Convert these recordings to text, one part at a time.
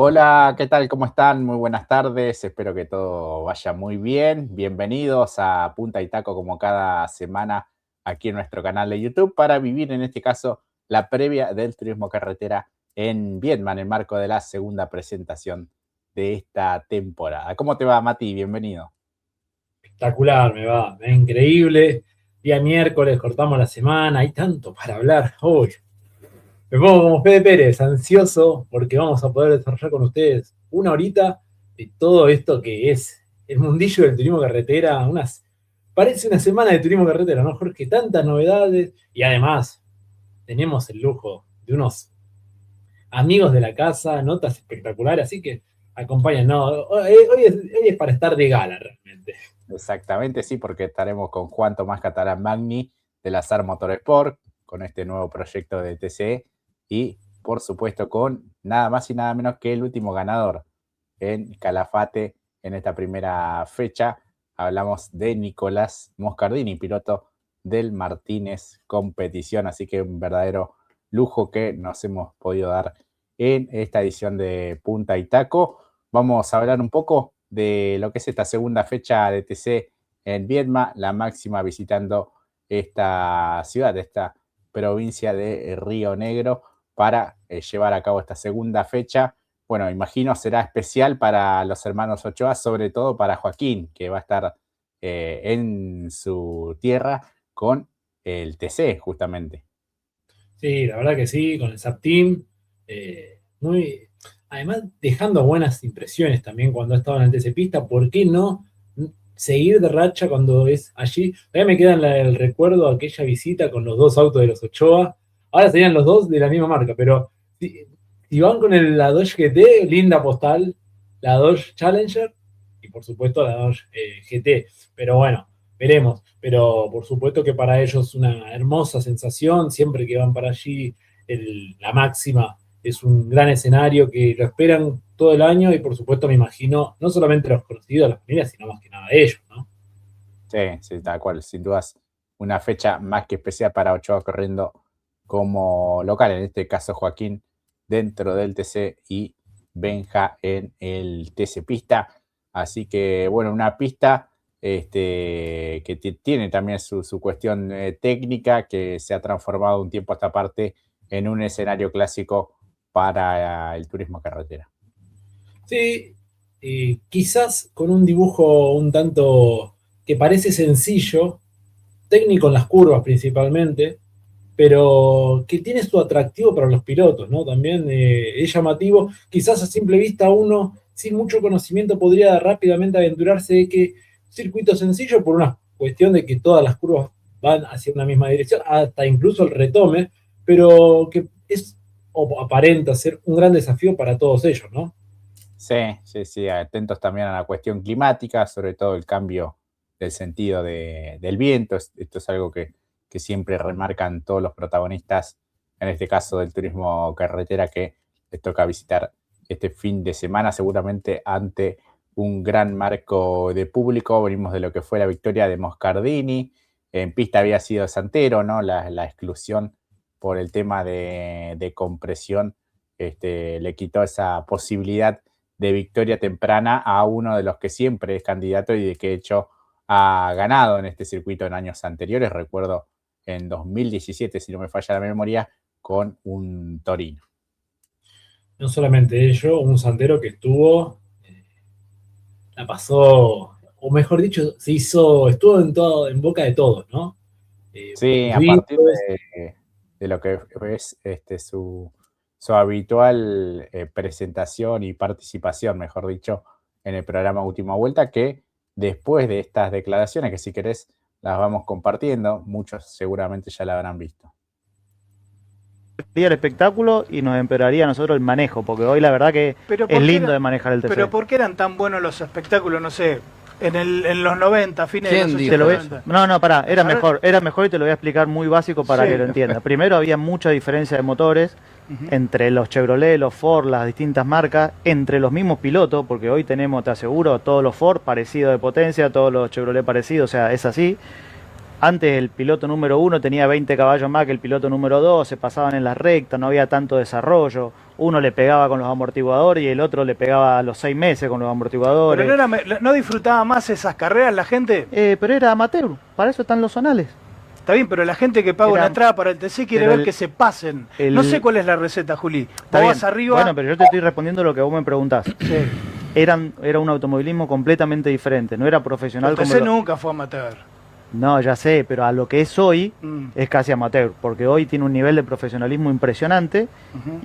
Hola, ¿qué tal? ¿Cómo están? Muy buenas tardes. Espero que todo vaya muy bien. Bienvenidos a Punta y Taco como cada semana aquí en nuestro canal de YouTube para vivir en este caso la previa del turismo carretera en Vietnam, en el marco de la segunda presentación de esta temporada. ¿Cómo te va, Mati? Bienvenido. Espectacular, me va increíble. Día miércoles, cortamos la semana, hay tanto para hablar. Uy, me pongo como Fede Pérez, ansioso, porque vamos a poder desarrollar con ustedes una horita de todo esto que es el mundillo del turismo carretera. Parece una semana de turismo carretera, ¿no, Jorge? Tantas novedades y además tenemos el lujo de unos amigos de la casa, notas espectaculares, así que acompañan. No, hoy es para estar de gala realmente. Exactamente, sí, porque estaremos con Juan Tomás Catalán Magni de la SAR Motorsport, con este nuevo proyecto de TCE y, por supuesto, con nada más y nada menos que el último ganador en Calafate en esta primera fecha. Hablamos de Nicolás Moscardini, piloto del Martínez Competición, así que un verdadero lujo que nos hemos podido dar en esta edición de Punta y Taco. Vamos a hablar un poco de lo que es esta segunda fecha de TC en Viedma, la máxima visitando esta ciudad, esta provincia de Río Negro, para llevar a cabo esta segunda fecha. Bueno, imagino será especial para los hermanos Ochoa, sobre todo para Joaquín, que va a estar en su tierra con el TC, justamente. Sí, la verdad que sí, con el Zap Team. Muy, además, dejando buenas impresiones también cuando ha estado en el TC Pista. ¿Por qué no seguir de racha cuando es allí? Todavía me queda el recuerdo de aquella visita con los dos autos de los Ochoa. Ahora serían los dos de la misma marca, pero si van con la Dodge GT, linda postal, la Dodge Challenger y por supuesto la Dodge GT. Pero bueno, veremos. Pero por supuesto que para ellos una hermosa sensación, siempre que van para allí, la máxima es un gran escenario que lo esperan todo el año y por supuesto me imagino, no solamente los conocidos, las familias, sino más que nada ellos, ¿no? Sí, sí, tal cual. Sin dudas, una fecha más que especial para Ochoa corriendo como local, en este caso Joaquín dentro del TC y Benja en el TC Pista. Así que, bueno, una pista que tiene también su cuestión técnica, que se ha transformado un tiempo a esta parte en un escenario clásico para el turismo carretera. Sí, quizás con un dibujo un tanto que parece sencillo, técnico en las curvas principalmente, pero que tiene su atractivo para los pilotos, ¿no? También es llamativo. Quizás a simple vista uno, sin mucho conocimiento, podría rápidamente aventurarse de que un circuito sencillo por una cuestión de que todas las curvas van hacia una misma dirección, hasta incluso el retome, pero que es o aparenta ser un gran desafío para todos ellos, ¿no? Sí, sí, sí, atentos también a la cuestión climática, sobre todo el cambio del sentido del viento. Esto es algo que siempre remarcan todos los protagonistas, en este caso del turismo carretera, que les toca visitar este fin de semana, seguramente ante un gran marco de público. Venimos de lo que fue la victoria de Moscardini. En pista había sido Santero, ¿no? La exclusión por el tema de compresión le quitó esa posibilidad de victoria temprana a uno de los que siempre es candidato y de que de hecho ha ganado en este circuito en años anteriores. Recuerdo en 2017, si no me falla la memoria, con un Torino. No solamente ello, un santero que estuvo, la pasó, o mejor dicho, estuvo en boca de todos, ¿no? Por Sí, sus a partir vídeos. de lo que es su habitual presentación y participación, mejor dicho, en el programa Última Vuelta, que después de estas declaraciones, que si querés las vamos compartiendo, muchos seguramente ya la habrán visto. El espectáculo y nos empeoraría a nosotros el manejo, porque hoy la verdad que Pero es ¿por qué lindo era- de manejar el pero TC. ¿por qué eran tan buenos los espectáculos, no sé, en los 90, fines de los ¿Quién 80, Te lo voy- dijo eso? 90? No, pará, Ahora- era mejor y te lo voy a explicar muy básico para que Sí. lo entiendas. Primero había mucha diferencia de motores Ujú. entre los Chevrolet, los Ford, las distintas marcas, entre los mismos pilotos, porque hoy tenemos, te aseguro, todos los Ford parecidos de potencia, todos los Chevrolet parecidos, o sea, es así. Antes el piloto número 1 tenía 20 caballos más que el piloto número 2, se pasaban en las rectas, no había tanto desarrollo. Uno le pegaba con los amortiguadores y el otro le pegaba a los 6 meses con los amortiguadores. Pero no disfrutaba más esas carreras la gente. Pero era amateur, para eso están los zonales. Está bien, pero la gente que paga una entrada para el TC quiere ver que se pasen. No sé cuál es la receta, Juli. Vos vas arriba. Bueno, pero yo te estoy respondiendo lo que vos me preguntás. Sí. Era un automovilismo completamente diferente, no era profesional El TC nunca fue amateur. No, ya sé, pero a lo que es hoy es casi amateur, porque hoy tiene un nivel de profesionalismo impresionante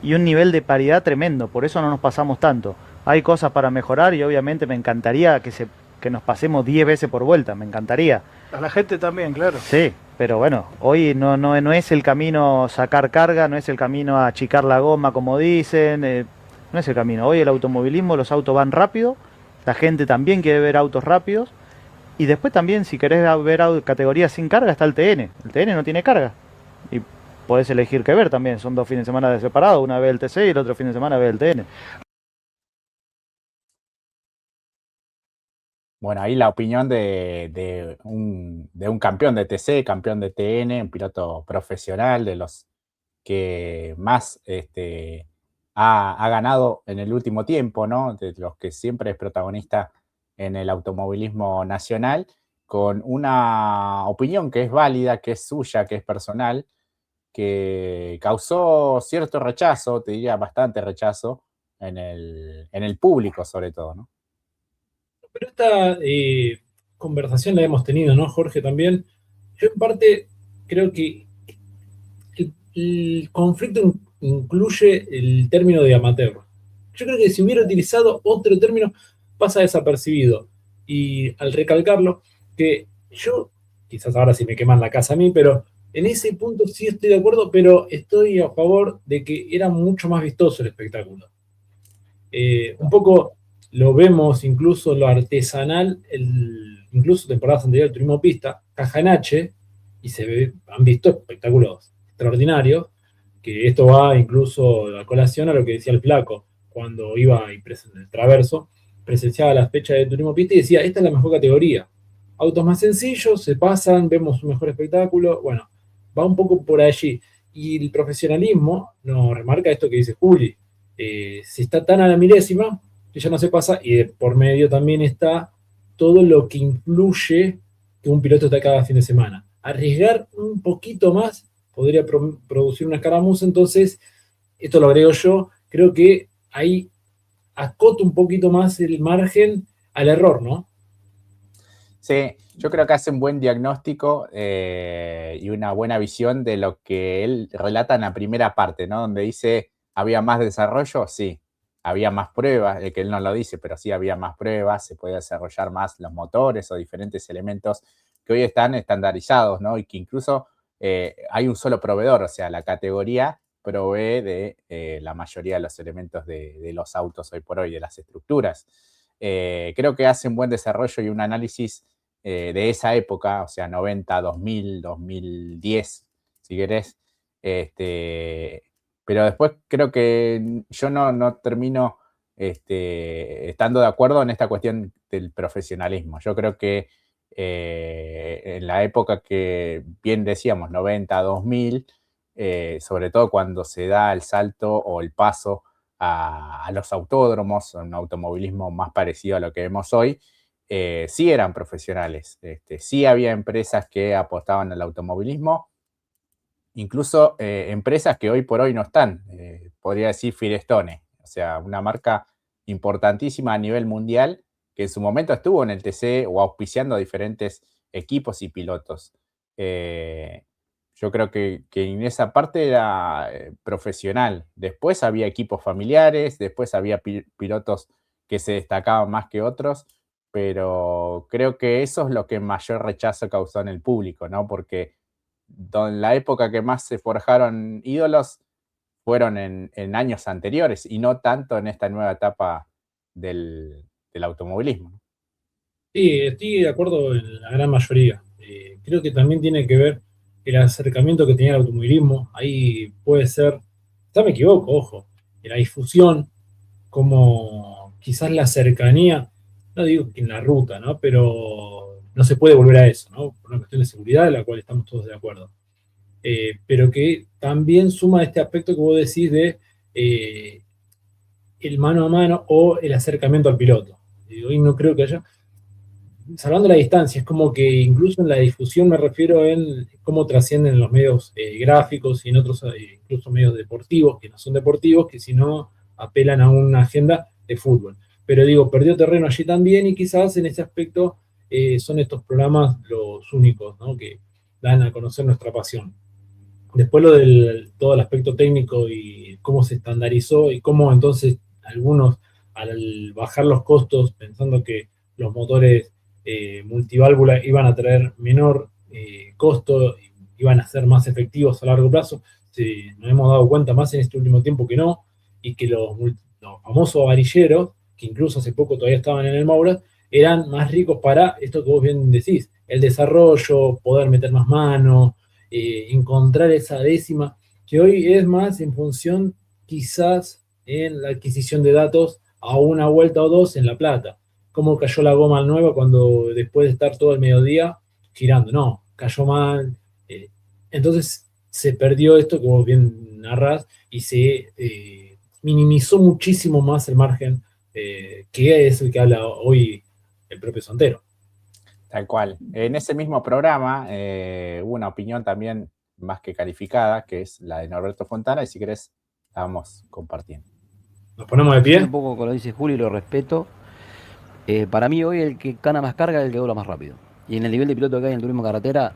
y un nivel de paridad tremendo, por eso no nos pasamos tanto. Hay cosas para mejorar y obviamente me encantaría que nos pasemos 10 veces por vuelta, me encantaría. A la gente también, claro. Sí, pero bueno, hoy no es el camino sacar carga, no es el camino achicar la goma como dicen, no es el camino. Hoy el automovilismo, los autos van rápido, la gente también quiere ver autos rápidos. Y después también, si querés ver categorías sin carga, está el TN. El TN no tiene carga. Y podés elegir qué ver también. Son 2 fines de semana de separado. Una ve el TC y el otro fin de semana ve el TN. Bueno, ahí la opinión de un campeón de TC, campeón de TN, un piloto profesional, de los que más ha ganado en el último tiempo, ¿no? De los que siempre es protagonista en el automovilismo nacional, con una opinión que es válida, que es suya, que es personal, que causó cierto rechazo, te diría bastante rechazo, en el público sobre todo, ¿no? Pero esta conversación la hemos tenido, ¿no, Jorge? También. Yo en parte creo que el conflicto incluye el término de amateur. Yo creo que si hubiera utilizado otro término, pasa desapercibido. Y al recalcarlo, que yo, quizás ahora sí me queman la casa a mí, pero en ese punto sí estoy de acuerdo, pero estoy a favor de que era mucho más vistoso el espectáculo. Un poco lo vemos incluso lo artesanal, incluso temporadas anteriores del turismo pista, caja en H, y han visto espectáculos extraordinarios, que esto va incluso a colación a lo que decía el Flaco, cuando iba y en el Traverso, presenciaba las fechas de turismo pista y decía, esta es la mejor categoría. Autos más sencillos, se pasan, vemos un mejor espectáculo, bueno, va un poco por allí. Y el profesionalismo nos remarca esto que dice Juli, si está tan a la milésima, que ya no se pasa, y de por medio también está todo lo que influye que un piloto está cada fin de semana. Arriesgar un poquito más podría producir una escaramuza, entonces, esto lo agrego yo, creo que ahí acoto un poquito más el margen al error, ¿no? Sí, yo creo que hace un buen diagnóstico y una buena visión de lo que él relata en la primera parte, ¿no? Donde dice, ¿había más desarrollo? Sí. Había más pruebas, que él no lo dice, pero sí había más pruebas, se puede desarrollar más los motores o diferentes elementos que hoy están estandarizados, ¿no? Y que incluso hay un solo proveedor, o sea, la categoría provee de la mayoría de los elementos de los autos hoy por hoy, de las estructuras. Creo que hace un buen desarrollo y un análisis de esa época, o sea, 90, 2000, 2010, si querés. Pero después creo que yo no termino estando de acuerdo en esta cuestión del profesionalismo. Yo creo que en la época que bien decíamos, 90, 2000, sobre todo cuando se da el salto o el paso a los autódromos, un automovilismo más parecido a lo que vemos hoy, sí eran profesionales. Sí había empresas que apostaban al automovilismo, incluso empresas que hoy por hoy no están. Podría decir Firestone, o sea, una marca importantísima a nivel mundial que en su momento estuvo en el TC o auspiciando a diferentes equipos y pilotos. Yo creo que en esa parte era profesional. Después había equipos familiares, después había pilotos que se destacaban más que otros, pero creo que eso es lo que mayor rechazo causó en el público, ¿no? Porque en la época que más se forjaron ídolos fueron en años anteriores y no tanto en esta nueva etapa del automovilismo. Sí, estoy de acuerdo en la gran mayoría. Creo que también tiene que ver el acercamiento que tenía el automovilismo. Ahí puede ser, ya me equivoco, ojo, en la difusión, como quizás la cercanía, no digo que en la ruta, ¿no? Pero no se puede volver a eso, ¿no? Por una cuestión de seguridad, de la cual estamos todos de acuerdo. Pero que también suma este aspecto que vos decís de el mano a mano o el acercamiento al piloto. Y hoy no creo que haya, salvando la distancia, es como que incluso en la difusión me refiero en cómo trascienden en los medios gráficos y en otros incluso medios deportivos, que no son deportivos, que si no apelan a una agenda de fútbol. Pero digo, perdió terreno allí también y quizás en ese aspecto son estos programas los únicos, ¿no?, que dan a conocer nuestra pasión. Después todo el aspecto técnico y cómo se estandarizó y cómo entonces algunos al bajar los costos pensando que los motores multiválvula iban a traer menor costo, iban a ser más efectivos a largo plazo, nos hemos dado cuenta más en este último tiempo que no, y que los famosos varilleros, que incluso hace poco todavía estaban en el Maura, eran más ricos para esto que vos bien decís, el desarrollo, poder meter más mano, encontrar esa décima, que hoy es más en función quizás en la adquisición de datos a una vuelta o dos en La Plata. Cómo cayó la goma nueva cuando después de estar todo el mediodía girando. No, cayó mal. Entonces se perdió esto que vos bien narrás y se minimizó muchísimo más el margen que es el que habla hoy el propio Santero. Tal cual. En ese mismo programa hubo una opinión también más que calificada, que es la de Norberto Fontana, y si querés la vamos compartiendo. ¿Nos ponemos de pie? Un poco con lo que dice Juli, lo respeto. Para mí hoy el que gana más carga es el que dobla más rápido. Y en el nivel de piloto que hay en el turismo carretera,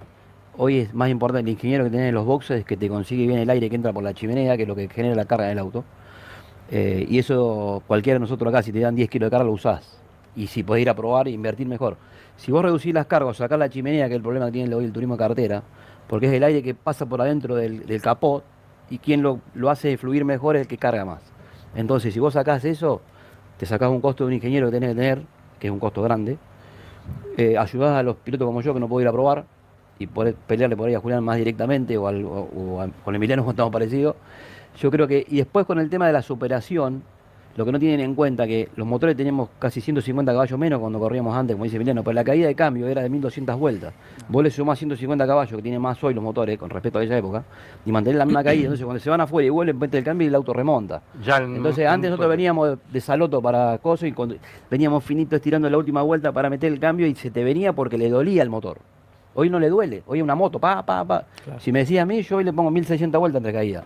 hoy es más importante el ingeniero que tiene en los boxes, que te consigue bien el aire que entra por la chimenea, que es lo que genera la carga del auto. Y eso cualquiera de nosotros acá, si te dan 10 kilos de carga, lo usás. Y si podés ir a probar e invertir mejor. Si vos reducís las cargas, sacar la chimenea, que es el problema que tiene hoy el turismo carretera, porque es el aire que pasa por adentro del capó, y quien lo hace fluir mejor es el que carga más. Entonces, si vos sacás eso, te sacás un costo de un ingeniero que tenés que tener, que es un costo grande, ayudás a los pilotos como yo que no puedo ir a probar, y podés pelearle por ahí a Julián más directamente, con Emiliano cuando estamos parecidos. Yo creo que, y después con el tema de la superación, lo que no tienen en cuenta que los motores teníamos casi 150 caballos menos cuando corríamos antes, como dice Emiliano, pero la caída de cambio era de 1200 vueltas. Vos le sumás 150 caballos que tienen más hoy los motores con respecto a aquella época, y mantener la misma caída. Entonces cuando se van afuera y vuelven, mete el cambio y el auto remonta. Entonces antes nosotros veníamos de Saloto para Coso y veníamos finito estirando la última vuelta para meter el cambio y se te venía porque le dolía el motor. Hoy no le duele, hoy es una moto, Claro. Si me decía a mí, yo hoy le pongo 1600 vueltas entre caídas.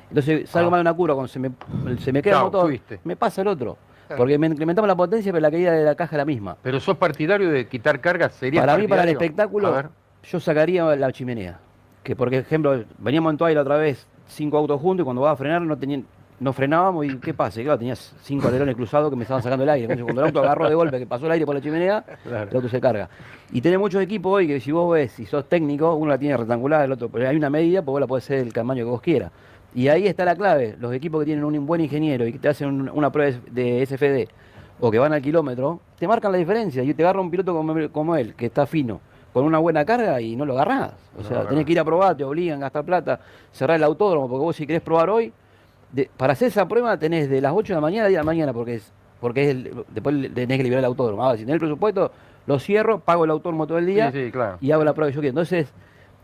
Entonces salgo mal de una curva, cuando se me queda el motor, me pasa el otro. Claro. Porque me incrementamos la potencia, pero la caída de la caja es la misma. ¿Pero sos partidario de quitar cargas? Para mí, para el espectáculo, yo sacaría la chimenea. Que, por ejemplo, veníamos en Toaira otra vez, 5 autos juntos, y cuando vas a frenar no frenábamos, y ¿qué pasa? Claro, tenías 5 alerones cruzados que me estaban sacando el aire. Entonces, cuando el auto agarró de golpe, que pasó el aire por la chimenea, claro, el auto se carga. Y tenés muchos equipos hoy que si vos ves, si sos técnico, uno la tiene rectangular, el otro, pero hay una medida, pues vos la podés hacer el tamaño que vos quieras. Y ahí está la clave. Los equipos que tienen un buen ingeniero y que te hacen una prueba de SFD o que van al kilómetro, te marcan la diferencia. Y te agarra un piloto como él, que está fino, con una buena carga y no lo agarrás. O sea, tenés que ir a probar, te obligan a gastar plata, cerrar el autódromo, porque vos si querés probar hoy, para hacer esa prueba tenés de las 8 de la mañana a 10 de la mañana, porque después tenés que liberar el autódromo. Ahora, si tenés el presupuesto, lo cierro, pago el autódromo todo el día claro, y hago la prueba que yo quiero. Entonces,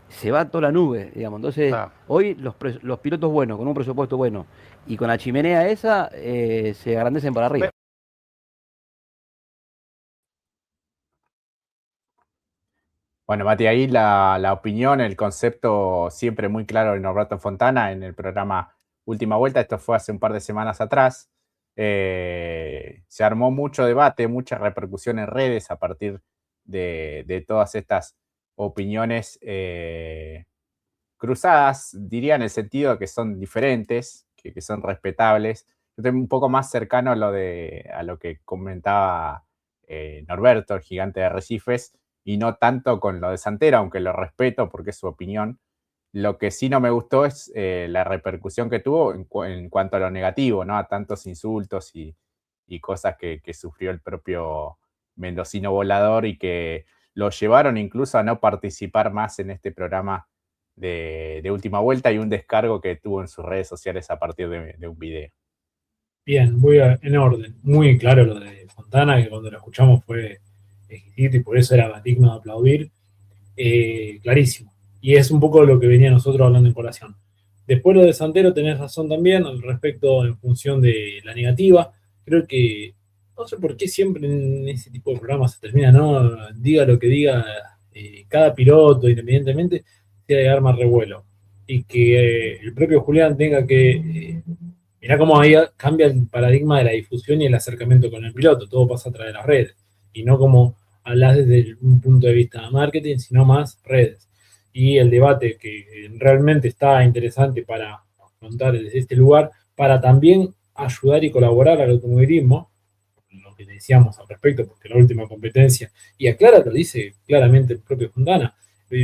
se va toda la nube, digamos. Entonces, hoy los pilotos buenos, con un presupuesto bueno y con la chimenea esa, se agrandecen para arriba. Bueno, Mati, ahí la opinión, el concepto siempre muy claro de Norberto Fontana en el programa Última Vuelta. Esto fue hace un par de semanas atrás. Se armó mucho debate, mucha repercusión en redes a partir de todas estas opiniones cruzadas, diría en el sentido de que son diferentes, que son respetables. Yo estoy un poco más cercano a lo que comentaba Norberto, el gigante de Arrecifes, y no tanto con lo de Santero, aunque lo respeto porque es su opinión. Lo que sí no me gustó es la repercusión que tuvo en cuanto a lo negativo, ¿no? A tantos insultos y cosas que sufrió el propio mendocino volador y que lo llevaron incluso a no participar más en este programa de Última Vuelta, y un descargo que tuvo en sus redes sociales a partir de un video. Bien, voy en orden. Muy claro lo de Fontana, que cuando lo escuchamos fue exquisito y por eso era digno de aplaudir, clarísimo. Y es un poco lo que venía nosotros hablando en colación. Después lo de Santero tenés razón también al respecto en función de la negativa. Creo que no sé por qué siempre en ese tipo de programas se termina, ¿no? Diga lo que diga cada piloto, independientemente, sea de arma revuelo. Y que el propio Julián tenga que. Mirá cómo ahí cambia el paradigma de la difusión y el acercamiento con el piloto. Todo pasa a través de las redes. Y no como hablas desde un punto de vista de marketing, sino más redes. Y el debate que realmente está interesante para afrontar desde este lugar, para también ayudar y colaborar al automovilismo, lo que decíamos al respecto, porque la última competencia, y aclara, lo dice claramente el propio Fontana,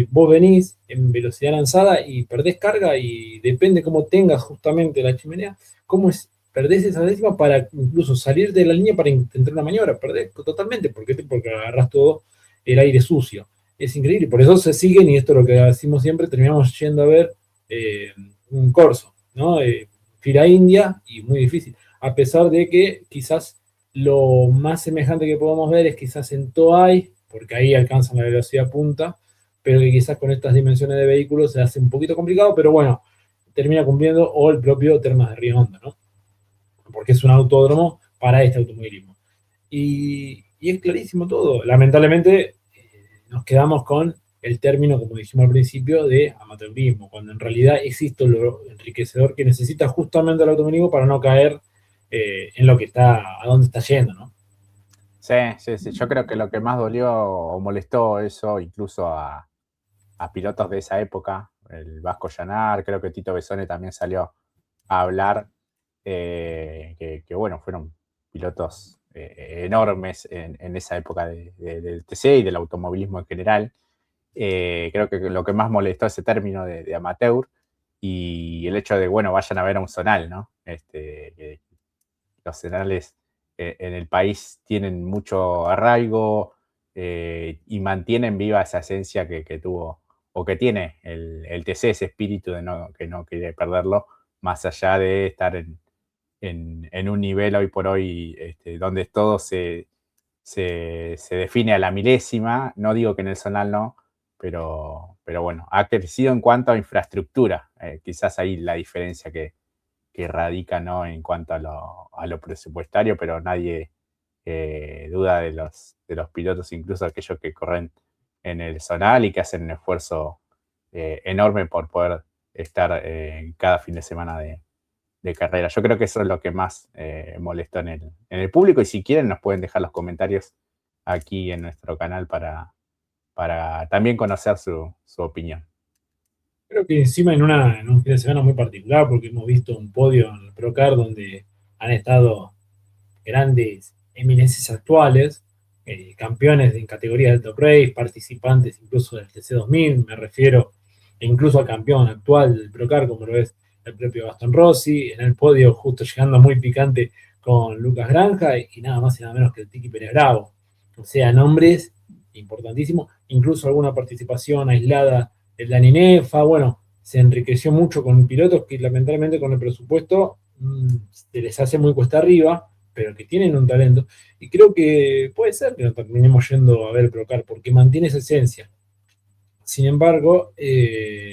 vos venís en velocidad lanzada y perdés carga y depende cómo tengas justamente la chimenea, cómo es, perdés esa décima para incluso salir de la línea para intentar una maniobra, perdés totalmente, porque agarrás todo el aire sucio. Es increíble, por eso se siguen, y esto es lo que decimos siempre, terminamos yendo a ver un corso, ¿no? Fila India, y muy difícil, a pesar de que quizás lo más semejante que podemos ver es quizás en Toay, porque ahí alcanzan la velocidad punta, pero que quizás con estas dimensiones de vehículos se hace un poquito complicado, pero bueno, termina cumpliendo, o el propio Termas de Río Hondo, ¿no? Porque es un autódromo para este automovilismo. Y es clarísimo todo. Lamentablemente nos quedamos con el término, como dijimos al principio, de amateurismo, cuando en realidad existe lo enriquecedor que necesita justamente el automovilismo para no caer en lo que está, a dónde está yendo, ¿no? Sí, sí, sí. Yo creo que lo que más dolió o molestó eso, incluso a pilotos de esa época, el Vasco Llanar, creo que Tito Besone también salió a hablar, que bueno, fueron pilotos enormes en esa época del TC y del automovilismo en general. Creo que lo que más molestó ese término de amateur y el hecho de, bueno, vayan a ver a un zonal, ¿no? Los zonales en el país tienen mucho arraigo y mantienen viva esa esencia que tuvo o que tiene el TC, ese espíritu de que no quiere perderlo, más allá de estar en un nivel hoy por hoy donde todo se define a la milésima. No digo que en el zonal no, pero bueno, ha crecido en cuanto a infraestructura. Quizás ahí la diferencia que radica, ¿no?, en cuanto a lo presupuestario, pero nadie duda de los pilotos, incluso aquellos que corren en el zonal y que hacen un esfuerzo enorme por poder estar cada fin de semana de carrera. Yo creo que eso es lo que más molestó en el público, y si quieren nos pueden dejar los comentarios aquí en nuestro canal para también conocer su opinión. Creo que encima en un fin de semana muy particular, porque hemos visto un podio en el Procar donde han estado grandes eminencias actuales, campeones en categoría del Top Race, participantes incluso del TC2000, me refiero incluso al campeón actual del Procar, como lo es el propio Gastón Rossi, en el podio justo llegando muy picante con Lucas Granja y nada más y nada menos que el Tiki Pérez Bravo. O sea, nombres importantísimos, incluso alguna participación aislada del Dani Nefa, bueno, se enriqueció mucho con pilotos que lamentablemente con el presupuesto se les hace muy cuesta arriba, pero que tienen un talento. Y creo que puede ser que no terminemos yendo a ver el Procar, porque mantiene esa esencia. Sin embargo, en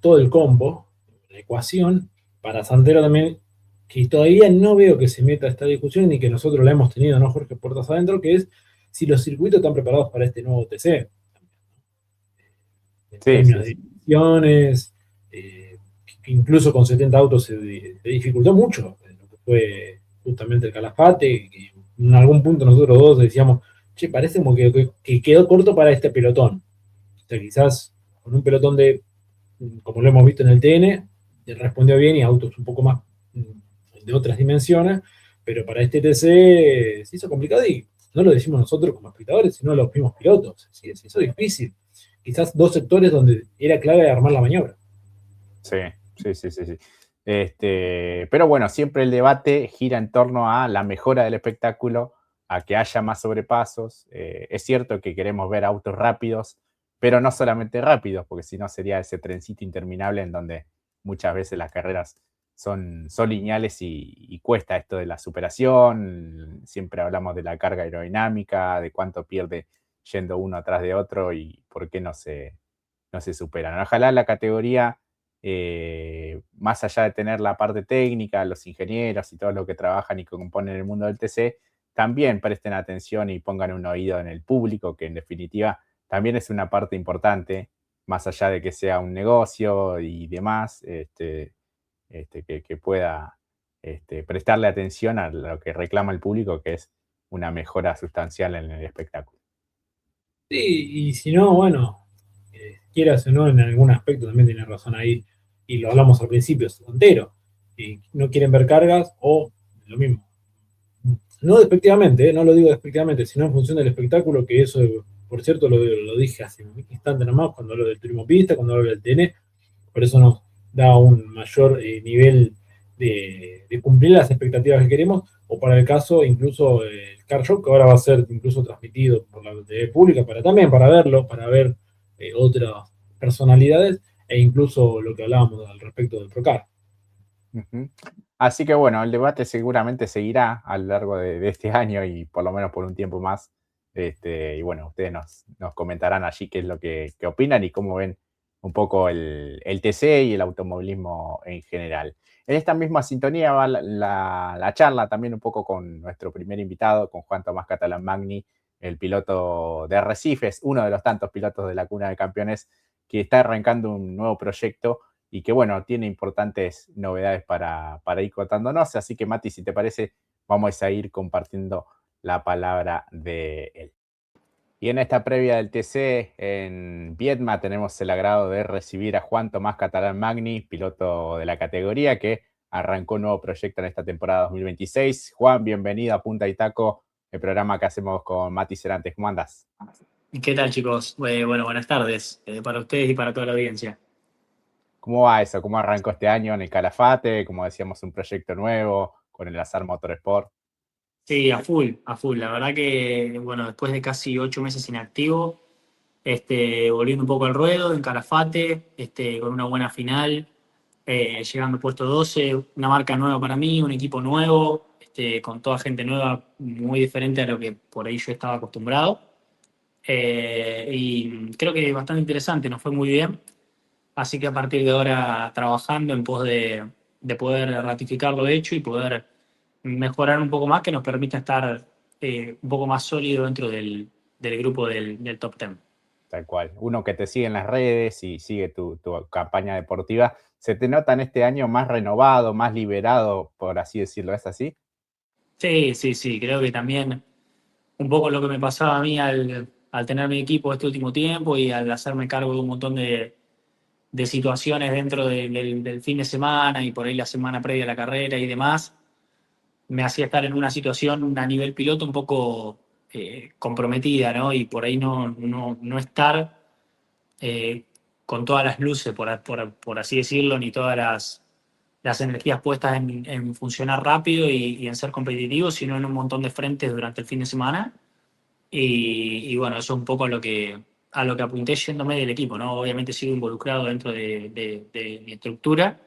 todo el combo, la ecuación, para Santero también, que todavía no veo que se meta esta discusión ni que nosotros la hemos tenido, ¿no, Jorge? Puertas adentro, que es si los circuitos están preparados para este nuevo TC. En términos de dimensiones, incluso con 70 autos se dificultó mucho lo que fue justamente el Calafate, que en algún punto nosotros dos decíamos, che, parece como que quedó corto para este pelotón. O sea, quizás con un pelotón como lo hemos visto en el TN, respondió bien y autos un poco más de otras dimensiones, pero para este TC se hizo complicado y no lo decimos nosotros como espectadores, sino los mismos pilotos. Se hizo difícil. Quizás dos sectores donde era clave armar la maniobra. Sí. Pero bueno, siempre el debate gira en torno a la mejora del espectáculo, a que haya más sobrepasos. Es cierto que queremos ver autos rápidos, pero no solamente rápidos, porque si no sería ese trencito interminable en donde muchas veces las carreras son lineales y cuesta esto de la superación. Siempre hablamos de la carga aerodinámica, de cuánto pierde yendo uno atrás de otro y por qué no se superan. Ojalá la categoría, más allá de tener la parte técnica, los ingenieros y todos los que trabajan y que componen el mundo del TC, también presten atención y pongan un oído en el público, que en definitiva también es una parte importante, más allá de que sea un negocio y demás, que pueda prestarle atención a lo que reclama el público, que es una mejora sustancial en el espectáculo. Sí, y si no, bueno, quieras o no, en algún aspecto también tiene razón ahí, y lo hablamos al principio, es entero. Y no quieren ver cargas, o lo mismo. No despectivamente, no lo digo despectivamente, sino en función del espectáculo, que eso, por cierto, lo dije hace un instante nomás, cuando hablo del turismo pista, cuando hablo del TN, por eso nos da un mayor nivel de cumplir las expectativas que queremos, o para el caso, incluso el Car Show, que ahora va a ser incluso transmitido por la TV pública, también para verlo, para ver otras personalidades, e incluso lo que hablábamos al respecto del Procar. Uh-huh. Así que bueno, el debate seguramente seguirá a lo largo de este año y por lo menos por un tiempo más. Y bueno, ustedes nos comentarán allí qué es lo que opinan y cómo ven un poco el TC y el automovilismo en general. En esta misma sintonía va la charla también un poco con nuestro primer invitado, con Juan Tomás Catalán Magni, el piloto de Arrecifes, uno de los tantos pilotos de la Cuna de Campeones, que está arrancando un nuevo proyecto y que, bueno, tiene importantes novedades para ir contándonos. Así que, Mati, si te parece, vamos a ir compartiendo la palabra de él. Y en esta previa del TC en Viedma tenemos el agrado de recibir a Juan Tomás Catalán Magni, piloto de la categoría, que arrancó un nuevo proyecto en esta temporada 2026. Juan, bienvenido a Punta y Taco, el programa que hacemos con Mati Cerantes. ¿Cómo andás? ¿Qué tal, chicos? Bueno, buenas tardes para ustedes y para toda la audiencia. ¿Cómo va eso? ¿Cómo arrancó este año en el Calafate? Como decíamos, un proyecto nuevo con el Azar Motorsport. Sí, a full. La verdad que, bueno, después de casi 8 meses inactivo, volviendo un poco al ruedo en Calafate, con una buena final, llegando al puesto 12, una marca nueva para mí, un equipo nuevo, con toda gente nueva, muy diferente a lo que por ahí yo estaba acostumbrado. Y creo que bastante interesante, nos fue muy bien. Así que a partir de ahora trabajando en pos de poder ratificar lo hecho y poder mejorar un poco más, que nos permita estar un poco más sólido dentro del grupo del top 10. Tal cual. Uno que te sigue en las redes y sigue tu campaña deportiva, ¿se te nota en este año más renovado, más liberado, por así decirlo? ¿Es así? Sí. Creo que también un poco lo que me pasaba a mí al tener mi equipo este último tiempo y al hacerme cargo de un montón de situaciones dentro del fin de semana y por ahí la semana previa a la carrera y demás, me hacía estar en una situación a nivel piloto un poco comprometida, ¿no? Y por ahí no estar con todas las luces, por así decirlo, ni todas las energías puestas en funcionar rápido y en ser competitivo, sino en un montón de frentes durante el fin de semana. Y bueno, eso es un poco a lo que apunté yéndome del equipo, ¿no? Obviamente sigo involucrado dentro de mi estructura,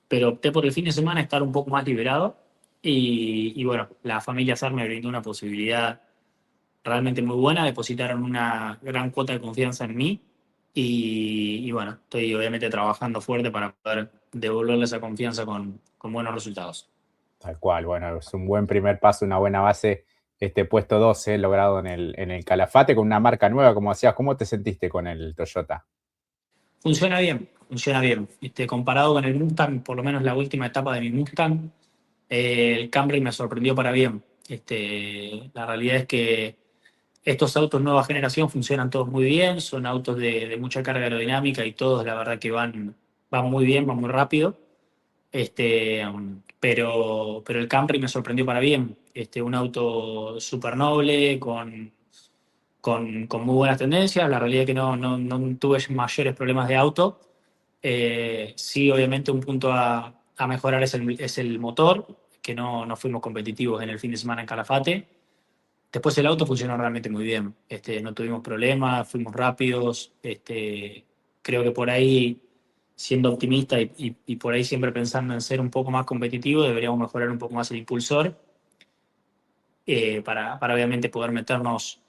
pero opté por el fin de semana estar un poco más liberado. Y bueno, la familia SAR me brindó una posibilidad realmente muy buena, depositaron una gran cuota de confianza en mí y bueno, estoy obviamente trabajando fuerte para poder devolverle esa confianza con buenos resultados. Tal cual, bueno, es un buen primer paso, una buena base, este puesto 12 logrado en el Calafate con una marca nueva, como decías. ¿Cómo te sentiste con el Toyota? Funciona bien. Comparado con el Mustang, por lo menos la última etapa de mi Mustang, el Camry me sorprendió para bien. La realidad es que estos autos nueva generación funcionan todos muy bien, son autos de mucha carga aerodinámica y todos la verdad que van muy bien, van muy rápido. Pero el Camry me sorprendió para bien. Un auto súper noble, con muy buenas tendencias. La realidad es que no tuve mayores problemas de auto. Sí, obviamente un punto a mejorar es el motor, que no fuimos competitivos en el fin de semana en Calafate. Después el auto funcionó realmente muy bien. No tuvimos problemas, fuimos rápidos. Creo que por ahí siendo optimista y por ahí siempre pensando en ser un poco más competitivo, deberíamos mejorar un poco más el impulsor para obviamente poder meternos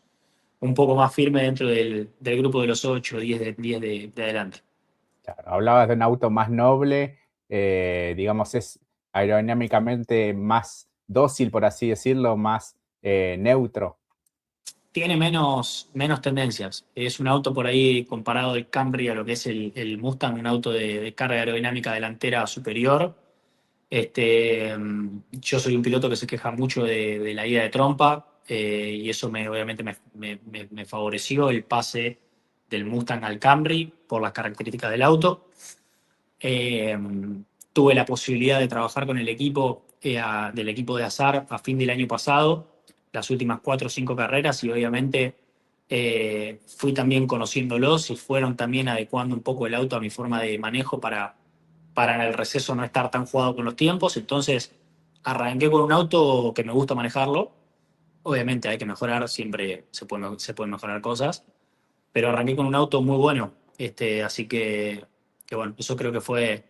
un poco más firme dentro del grupo de los 8 o 10 de adelante. Claro, hablabas de un auto más noble, digamos, es aerodinámicamente más dócil, por así decirlo, más neutro. Tiene menos tendencias. Es un auto por ahí comparado del Camry a lo que es el Mustang, un auto de carga aerodinámica delantera superior. Yo soy un piloto que se queja mucho de la ida de trompa y eso obviamente me favoreció el pase del Mustang al Camry por las características del auto. Eh, Tuve la posibilidad de trabajar con el equipo del equipo de Azar a fin del año pasado, las últimas 4 o 5 carreras, y obviamente fui también conociéndolos y fueron también adecuando un poco el auto a mi forma de manejo para en el receso no estar tan jugado con los tiempos. Entonces arranqué con un auto que me gusta manejarlo. Obviamente hay que mejorar, siempre se pueden mejorar cosas, pero arranqué con un auto muy bueno. Así que bueno, eso creo que fue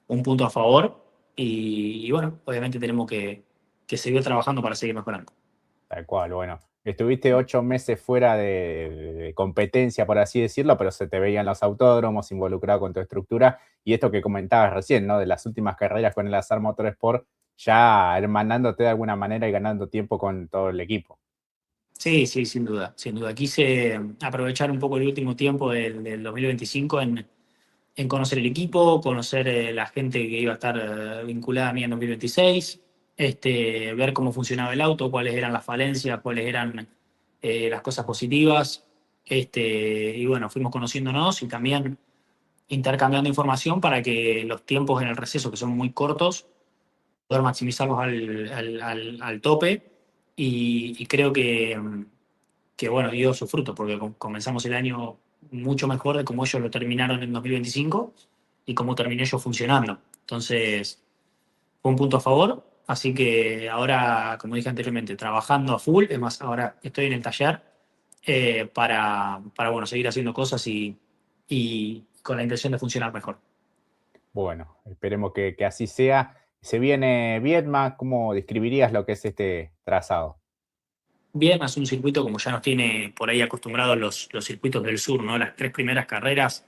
un punto a favor y bueno, obviamente tenemos que seguir trabajando para seguir mejorando. Tal cual, bueno. Estuviste 8 meses fuera de competencia, por así decirlo, pero se te veían los autódromos involucrado con tu estructura. Y esto que comentabas recién, ¿no? De las últimas carreras con el Azar Motorsport, ya hermanándote de alguna manera y ganando tiempo con todo el equipo. Sí, sí, sin duda, sin duda. Quise aprovechar un poco el último tiempo del 2025 en conocer el equipo, conocer la gente que iba a estar vinculada a mí en 2026, ver cómo funcionaba el auto, cuáles eran las falencias, cuáles eran las cosas positivas. Y bueno, fuimos conociéndonos y también intercambiando información para que los tiempos en el receso, que son muy cortos, poder maximizarlos al tope. Y creo que bueno, dio su fruto, porque comenzamos el año mucho mejor de cómo ellos lo terminaron en 2025 y cómo terminé yo funcionando. Entonces, fue un punto a favor. Así que ahora, como dije anteriormente, trabajando a full. Es más, ahora estoy en el taller para bueno, seguir haciendo cosas y con la intención de funcionar mejor. Bueno, esperemos que así sea. Se viene Viedma, ¿cómo describirías lo que es este trazado? Bien, es un circuito como ya nos tiene por ahí acostumbrados los circuitos del sur, ¿no? Las 3 primeras carreras,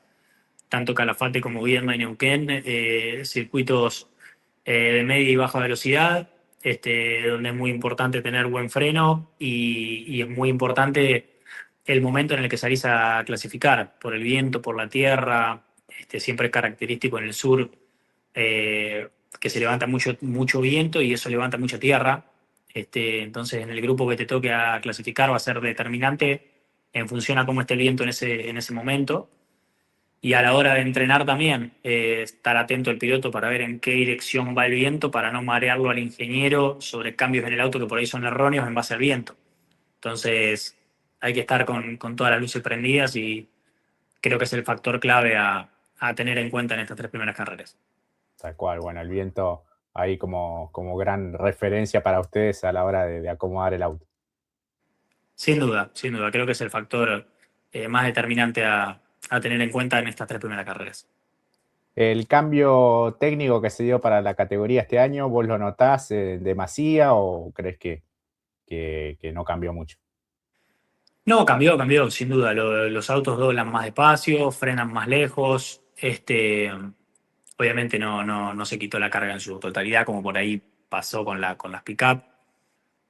tanto Calafate como Viedma y Neuquén, circuitos de media y baja velocidad, donde es muy importante tener buen freno y es muy importante el momento en el que salís a clasificar, por el viento, por la tierra. Siempre es característico en el sur que se levanta mucho viento y eso levanta mucha tierra. Entonces, en el grupo que te toque a clasificar va a ser determinante en función a cómo esté el viento en ese momento. Y a la hora de entrenar también, estar atento al piloto para ver en qué dirección va el viento, para no marearlo al ingeniero sobre cambios en el auto que por ahí son erróneos en base al viento. Entonces, hay que estar con todas las luces prendidas y creo que es el factor clave a tener en cuenta en estas 3 primeras carreras. Tal cual, bueno, el viento ahí como gran referencia para ustedes a la hora de acomodar el auto. Sin duda, sin duda. Creo que es el factor más determinante a tener en cuenta en estas 3 primeras carreras. El cambio técnico que se dio para la categoría este año, ¿vos lo notás en demasía o crees que no cambió mucho? No, cambió, sin duda. Los autos doblan más despacio, frenan más lejos. Obviamente no se quitó la carga en su totalidad, como por ahí pasó con las pick-up,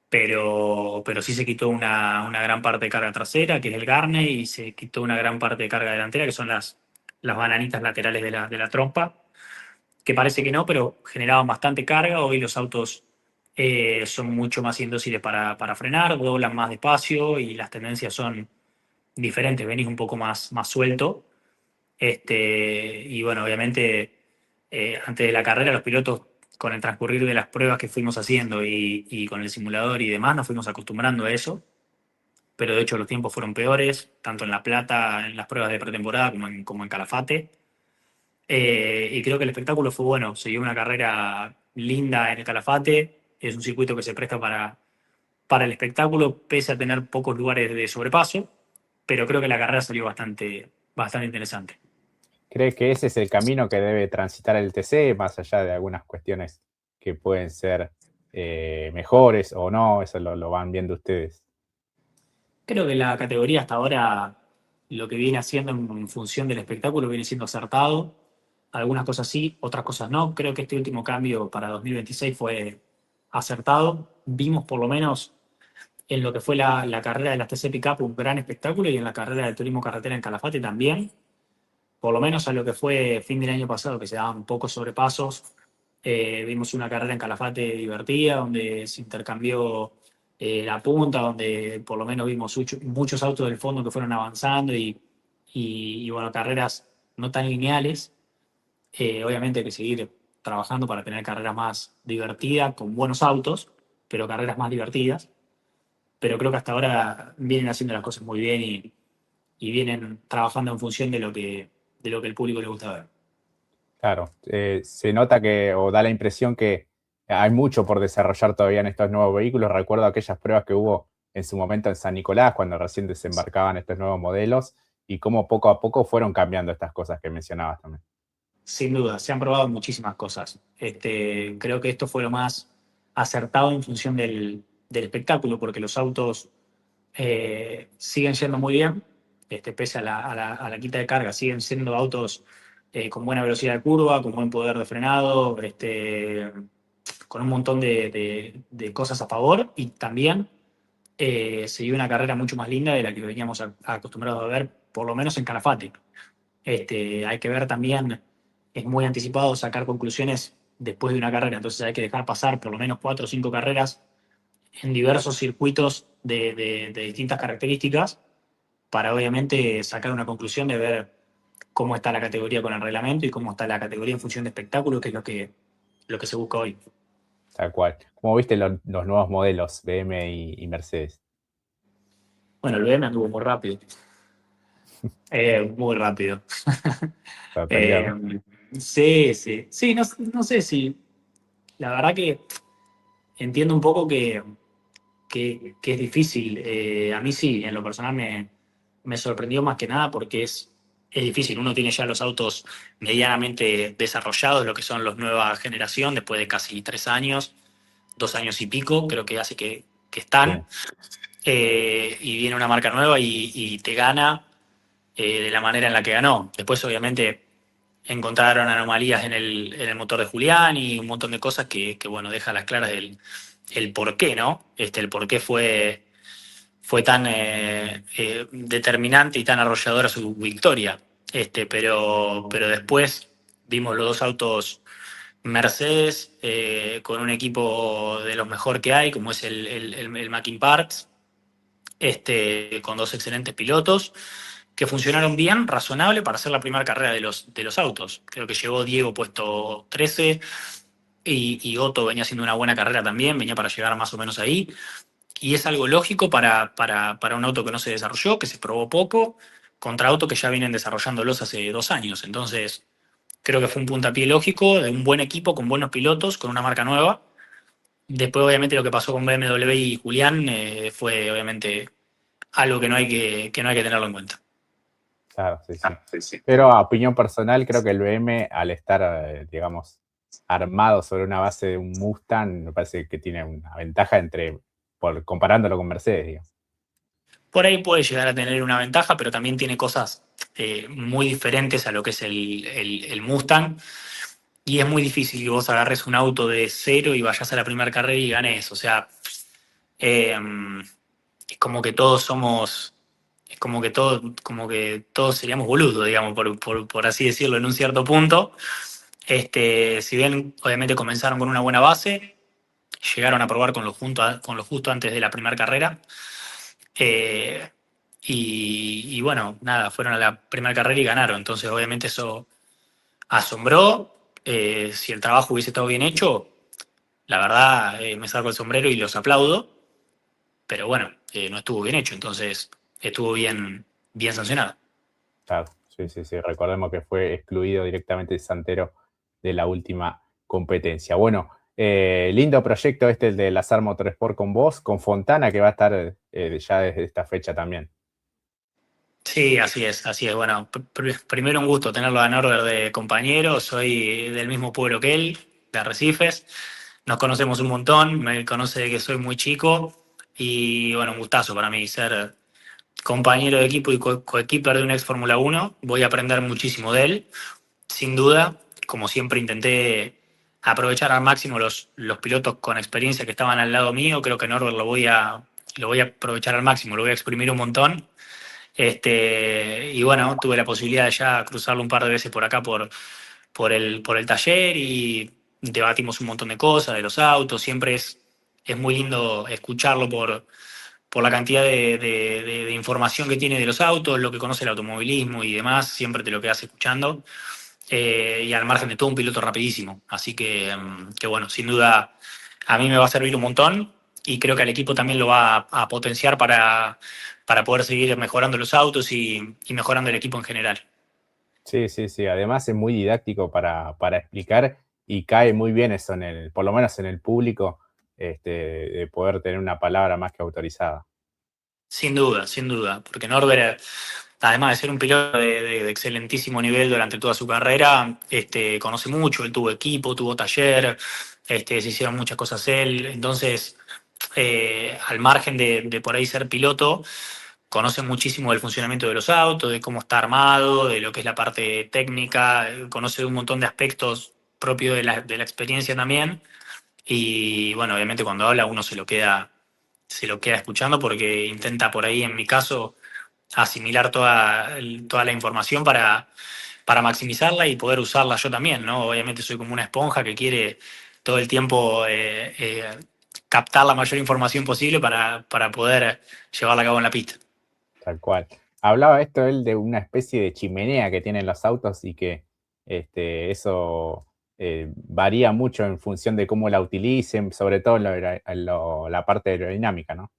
pero sí se quitó una gran parte de carga trasera, que es el garne, y se quitó una gran parte de carga delantera, que son las bananitas laterales de la trompa, que parece que no, pero generaban bastante carga. Hoy los autos son mucho más indóciles para frenar, doblan más despacio y las tendencias son diferentes, venís un poco más suelto. Y bueno, obviamente, antes de la carrera, los pilotos, con el transcurrir de las pruebas que fuimos haciendo y con el simulador y demás, nos fuimos acostumbrando a eso. Pero de hecho, los tiempos fueron peores, tanto en La Plata, en las pruebas de pretemporada, como en Calafate. Y creo que el espectáculo fue bueno. Se dio una carrera linda en el Calafate. Es un circuito que se presta para el espectáculo, pese a tener pocos lugares de sobrepaso. Pero creo que la carrera salió bastante interesante. ¿Cree que ese es el camino que debe transitar el TC, más allá de algunas cuestiones que pueden ser mejores o no? Eso lo van viendo ustedes. Creo que la categoría hasta ahora lo que viene haciendo en función del espectáculo viene siendo acertado. Algunas cosas sí, otras cosas no. Creo que este último cambio para 2026 fue acertado. Vimos por lo menos en lo que fue la carrera de las TC Pickup un gran espectáculo y en la carrera de turismo carretera en Calafate también. Por lo menos a lo que fue fin del año pasado, que se daban pocos sobrepasos. Vimos una carrera en Calafate divertida, donde se intercambió la punta, donde por lo menos vimos muchos autos del fondo que fueron avanzando y bueno, carreras no tan lineales. Obviamente hay que seguir trabajando para tener carreras más divertidas, con buenos autos, pero carreras más divertidas. Pero creo que hasta ahora vienen haciendo las cosas muy bien y vienen trabajando en función de lo que el público le gusta ver. Claro, se nota o da la impresión que hay mucho por desarrollar todavía en estos nuevos vehículos. Recuerdo aquellas pruebas que hubo en su momento en San Nicolás, cuando recién desembarcaban estos nuevos modelos, y cómo poco a poco fueron cambiando estas cosas que mencionabas también. Sin duda, se han probado muchísimas cosas. Creo que esto fue lo más acertado en función del espectáculo, porque los autos siguen siendo muy bien, pese a la quita de carga, siguen siendo autos con buena velocidad de curva, con buen poder de frenado, con un montón de cosas a favor y también se dio una carrera mucho más linda de la que veníamos acostumbrados a ver, por lo menos en Calafate. Hay que ver también, es muy anticipado sacar conclusiones después de una carrera, entonces hay que dejar pasar por lo menos 4 o 5 carreras en diversos circuitos de distintas características para obviamente sacar una conclusión de ver cómo está la categoría con el reglamento y cómo está la categoría en función de espectáculo, que es lo que se busca hoy. Tal cual. ¿Cómo viste los nuevos modelos BM y Mercedes? Bueno, el BM anduvo muy rápido. Muy rápido. ¿Sorprendió, no? Sí, sí. Sí, no sé si. La verdad que entiendo un poco que es difícil. A mí sí, en lo personal me sorprendió más que nada porque es difícil. Uno tiene ya los autos medianamente desarrollados, lo que son los nueva generación, después de casi 3 años, 2 años y pico, creo que hace que están. Y viene una marca nueva y te gana de la manera en la que ganó. Después, obviamente, encontraron anomalías en el motor de Julián y un montón de cosas que bueno, deja a las claras el por qué, ¿no? El por qué fue tan determinante y tan arrolladora su victoria. Pero después vimos los dos autos Mercedes con un equipo de los mejor que hay, como es el Mackin Parts, con dos excelentes pilotos que funcionaron bien, razonable para hacer la primera carrera de los autos. Creo que llegó Diego puesto 13 y Otto venía haciendo una buena carrera también, venía para llegar más o menos ahí. Y es algo lógico para un auto que no se desarrolló, que se probó poco, contra autos que ya vienen desarrollándolos hace 2 años. Entonces, creo que fue un puntapié lógico de un buen equipo, con buenos pilotos, con una marca nueva. Después, obviamente, lo que pasó con BMW y Julián fue, obviamente, algo que no hay que tenerlo en cuenta. Claro, sí, sí. Pero a opinión personal, creo que el BM, al estar, digamos, armado sobre una base de un Mustang, me parece que tiene una ventaja comparándolo con Mercedes, digamos. Por ahí puede llegar a tener una ventaja, pero también tiene cosas muy diferentes a lo que es el Mustang. Y es muy difícil que vos agarres un auto de cero y vayas a la primera carrera y ganes. O sea, es como que todos somos. Es como que todos seríamos boludos, digamos, por así decirlo, en un cierto punto. Si bien obviamente comenzaron con una buena base, llegaron a probar con lo justo antes de la primera carrera. Y bueno, nada, fueron a la primera carrera y ganaron. Entonces, obviamente, eso asombró. Si el trabajo hubiese estado bien hecho, la verdad, me saco el sombrero y los aplaudo. Pero bueno, no estuvo bien hecho, entonces estuvo bien sancionado. Claro, sí. Recordemos que fue excluido directamente Santero de la última competencia. Bueno, lindo proyecto el de Lazar Motorsport con vos, con Fontana, que va a estar ya desde esta fecha también. Sí, así es, así es. Bueno, primero un gusto tenerlo a Norbert de compañero, soy del mismo pueblo que él, de Arrecifes, nos conocemos un montón, me conoce de que soy muy chico y bueno, un gustazo para mí ser compañero de equipo y coequiper de un ex Fórmula 1, voy a aprender muchísimo de él, sin duda, como siempre intenté aprovechar al máximo los pilotos con experiencia que estaban al lado mío, creo que Norbert lo voy a aprovechar al máximo, lo voy a exprimir un montón. Y bueno, tuve la posibilidad de ya cruzarlo un par de veces por acá por el taller y debatimos un montón de cosas, de los autos. Siempre es muy lindo escucharlo por la cantidad de información que tiene de los autos, lo que conoce el automovilismo y demás. Siempre te lo quedas escuchando. Y al margen de todo, un piloto rapidísimo. Así que bueno, sin duda a mí me va a servir un montón y creo que al equipo también lo va a potenciar para poder seguir mejorando los autos y mejorando el equipo en general. Sí, sí, sí. Además es muy didáctico para explicar y cae muy bien eso por lo menos en el público, de poder tener una palabra más que autorizada. Sin duda, porque Norbert, además de ser un piloto de excelentísimo nivel durante toda su carrera, conoce mucho, él tuvo equipo, tuvo taller, se hicieron muchas cosas él, entonces, al margen de por ahí ser piloto, conoce muchísimo del funcionamiento de los autos, de cómo está armado, de lo que es la parte técnica, conoce un montón de aspectos propios de la experiencia también, y bueno, obviamente cuando habla uno se lo queda escuchando porque intenta por ahí, en mi caso, asimilar toda la información para maximizarla y poder usarla yo también, ¿no? Obviamente soy como una esponja que quiere todo el tiempo captar la mayor información posible para poder llevarla a cabo en la pista. Tal cual. Hablaba esto él de una especie de chimenea que tienen los autos y que eso varía mucho en función de cómo la utilicen, sobre todo la parte aerodinámica, ¿no?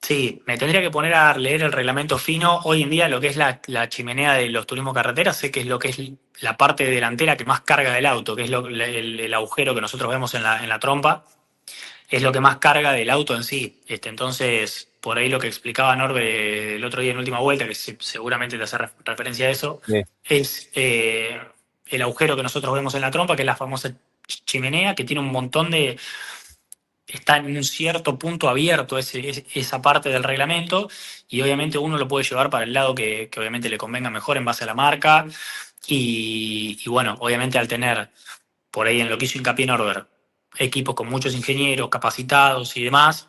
Sí, me tendría que poner a leer el reglamento fino. Hoy en día lo que es la chimenea de los turismos carreteras, sé que es lo que es la parte delantera que más carga del auto, que es el agujero que nosotros vemos en la trompa, es lo que más carga del auto en sí. Entonces, por ahí lo que explicaba Norbe el otro día en última vuelta, que seguramente te hace referencia a eso, Sí. es el agujero que nosotros vemos en la trompa, que es la famosa chimenea, que tiene un montón está en un cierto punto abierto esa parte del reglamento y obviamente uno lo puede llevar para el lado que obviamente le convenga mejor en base a la marca y bueno, obviamente al tener por ahí en lo que hizo hincapié Norbert, equipos con muchos ingenieros capacitados y demás,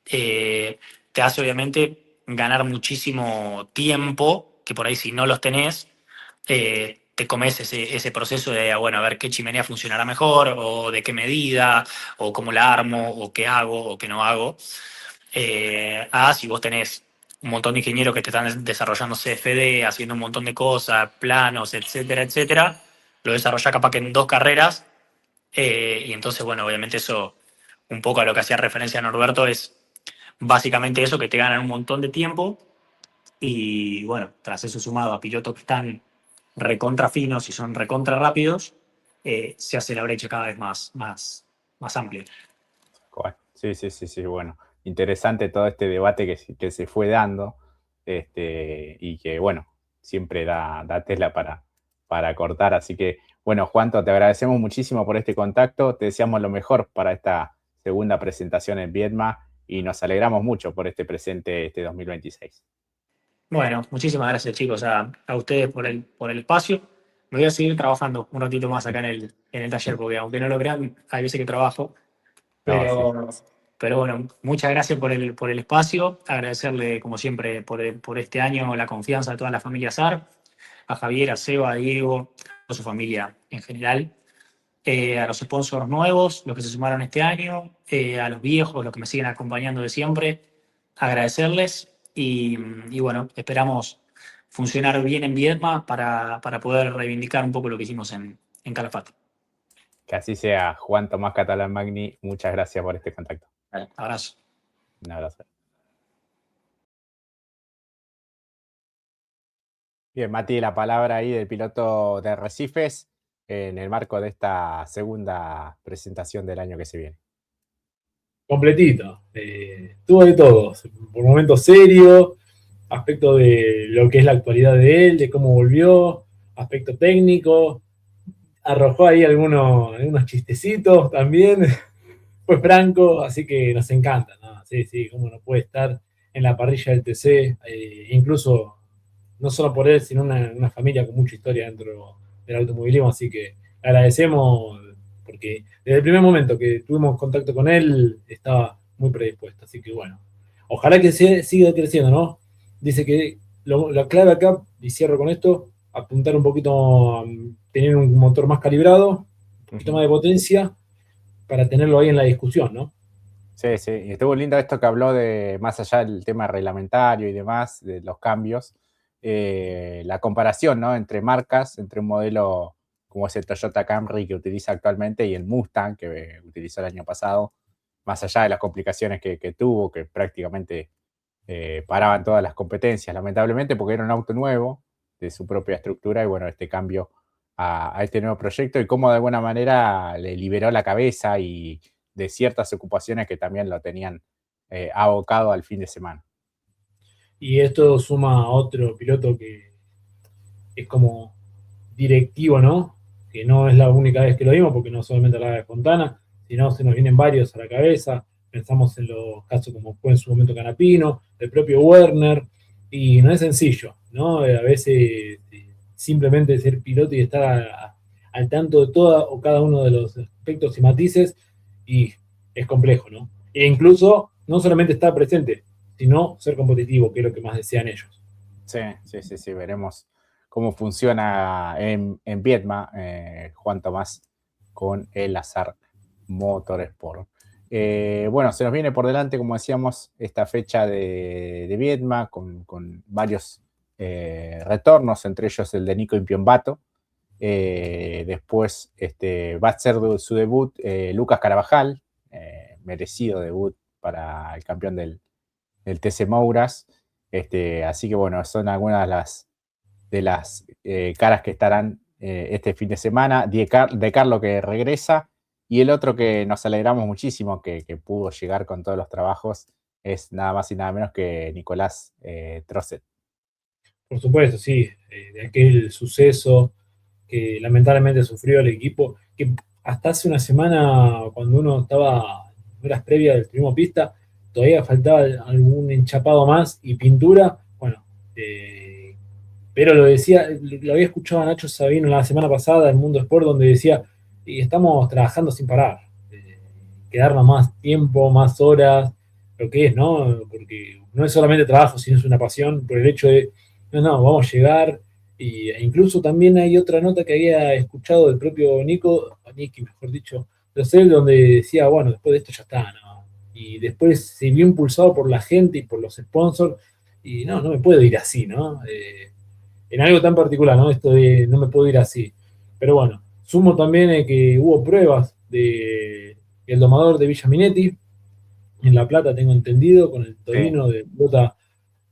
te hace obviamente ganar muchísimo tiempo, que por ahí si no los tenés, te comes ese proceso de, bueno, a ver qué chimenea funcionará mejor, o de qué medida, o cómo la armo, o qué hago, o qué no hago. Si vos tenés un montón de ingenieros que te están desarrollando CFD, haciendo un montón de cosas, planos, etcétera, etcétera, lo desarrollás capaz que en 2 carreras, y entonces, bueno, obviamente eso, un poco a lo que hacía referencia a Norberto, es básicamente eso, que te ganan un montón de tiempo y bueno, tras eso sumado a pilotos que están recontra finos y son recontra rápidos, se hace la brecha cada vez más amplia. Sí, sí, sí, sí, bueno. Interesante todo este debate que se fue dando y que, bueno, siempre da tela para cortar. Así que, bueno, Juanto, te agradecemos muchísimo por este contacto. Te deseamos lo mejor para esta segunda presentación en Viedma y nos alegramos mucho por este presente este 2026. Bueno, muchísimas gracias chicos a ustedes por el espacio. Me voy a seguir trabajando un ratito más acá en el taller, porque aunque no lo crean, hay veces que trabajo. Pero, pero bueno, muchas gracias por el espacio. Agradecerle, como siempre, por este año la confianza de toda la familia SAR, a Javier, a Seba, a Diego, a su familia en general, a los sponsors nuevos, los que se sumaron este año, a los viejos, los que me siguen acompañando de siempre. Agradecerles y bueno, esperamos funcionar bien en Viedma para poder reivindicar un poco lo que hicimos en Calafate. Que así sea, Juan Tomás Catalán Magni, muchas gracias por este contacto. Vale, abrazo. Un abrazo. Bien, Mati, la palabra ahí del piloto de Arrecifes en el marco de esta segunda presentación del año que se viene. Completito. Tuvo de todo. Por momentos serio, aspecto de lo que es la actualidad de él, de cómo volvió, aspecto técnico, arrojó ahí algunos chistecitos también, fue franco, así que nos encanta, ¿no? Sí, sí, cómo no puede estar en la parrilla del TC, incluso no solo por él, sino una familia con mucha historia dentro del automovilismo, así que le agradecemos porque desde el primer momento que tuvimos contacto con él estaba muy predispuesto, así que bueno, ojalá que siga creciendo, ¿no? Dice que la clave acá, y cierro con esto, apuntar un poquito a tener un motor más calibrado, un poquito más de potencia, para tenerlo ahí en la discusión, ¿no? Sí, sí, y estuvo lindo esto que habló de, más allá del tema reglamentario y demás, de los cambios, la comparación, ¿no? Entre marcas, entre un modelo como es el Toyota Camry que utiliza actualmente y el Mustang que utilizó el año pasado, más allá de las complicaciones que tuvo, que prácticamente paraban todas las competencias, lamentablemente, porque era un auto nuevo de su propia estructura y bueno, este cambio a este nuevo proyecto y cómo de alguna manera le liberó la cabeza y de ciertas ocupaciones que también lo tenían abocado al fin de semana. Y esto suma a otro piloto que es como directivo, ¿no? Que no es la única vez que lo vimos, porque no solamente la de Fontana, sino se nos vienen varios a la cabeza. Pensamos en los casos como fue en su momento Canapino, el propio Werner, y no es sencillo, ¿no? A veces simplemente ser piloto y estar al tanto de toda o cada uno de los aspectos y matices, y es complejo, ¿no? E incluso no solamente estar presente, sino ser competitivo, que es lo que más desean ellos. Sí, sí, sí, sí, veremos cómo funciona en Viedma, Juan Tomás, con el Azar Motorsport. Bueno, se nos viene por delante, como decíamos, esta fecha de Viedma con varios retornos, entre ellos el de Nico Impiombato. Después va a ser su debut Lucas Carabajal, merecido debut para el campeón del TC Mouras. Así que bueno, son algunas de las caras que estarán este fin de semana. De Carlo que regresa y el otro que nos alegramos muchísimo que pudo llegar con todos los trabajos es nada más y nada menos que Nicolás Trosset. Por supuesto, sí, de aquel suceso que lamentablemente sufrió el equipo, que hasta hace una semana, cuando uno estaba en horas previas del turismo pista, todavía faltaba algún enchapado más y pintura, bueno, pero lo decía, lo había escuchado a Nacho Sabino la semana pasada en Mundo Sport, donde decía, y estamos trabajando sin parar, quedarnos más tiempo, más horas, lo que es, ¿no? Porque no es solamente trabajo, sino es una pasión por el hecho de, no, vamos a llegar, e incluso también hay otra nota que había escuchado del propio Nicky, mejor dicho, de él, donde decía, bueno, después de esto ya está, ¿no? Y después se vio impulsado por la gente y por los sponsors, y no me puedo ir así, ¿no? En algo tan particular, ¿no? Esto de no me puedo ir así. Pero bueno, sumo también que hubo pruebas de el domador de Villa Minetti, en La Plata tengo entendido, con el Torino de pelota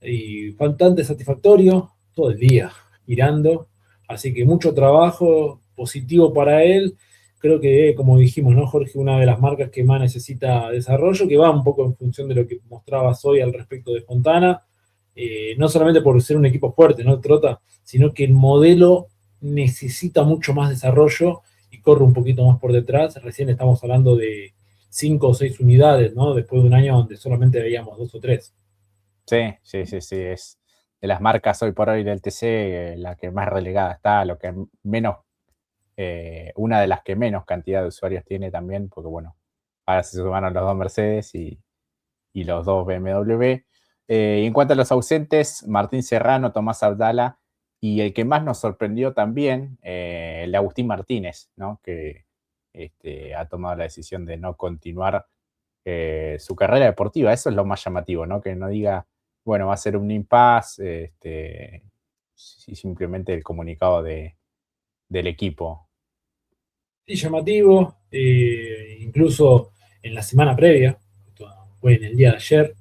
y bastante satisfactorio, todo el día girando, así que mucho trabajo positivo para él. Creo que, como dijimos, ¿no, Jorge? Una de las marcas que más necesita desarrollo, que va un poco en función de lo que mostrabas hoy al respecto de Fontana, no solamente por ser un equipo fuerte, ¿no, Trota? Sino que el modelo necesita mucho más desarrollo y corre un poquito más por detrás. Recién estamos hablando de 5 o 6 unidades, ¿no? Después de un año donde solamente veíamos 2 o 3. Sí, sí, sí, sí, es de las marcas hoy por hoy del TC la que más relegada está, lo que menos, una de las que menos cantidad de usuarios tiene también, porque bueno, ahora se sumaron los dos Mercedes y los dos BMW. Y en cuanto a los ausentes, Martín Serrano, Tomás Abdala y el que más nos sorprendió también, el de Agustín Martínez, ¿no? Que ha tomado la decisión de no continuar su carrera deportiva. Eso es lo más llamativo, ¿no? Que no diga, bueno, va a ser un impasse, simplemente el comunicado del equipo. Sí, llamativo, incluso en la semana previa, fue en el día de ayer,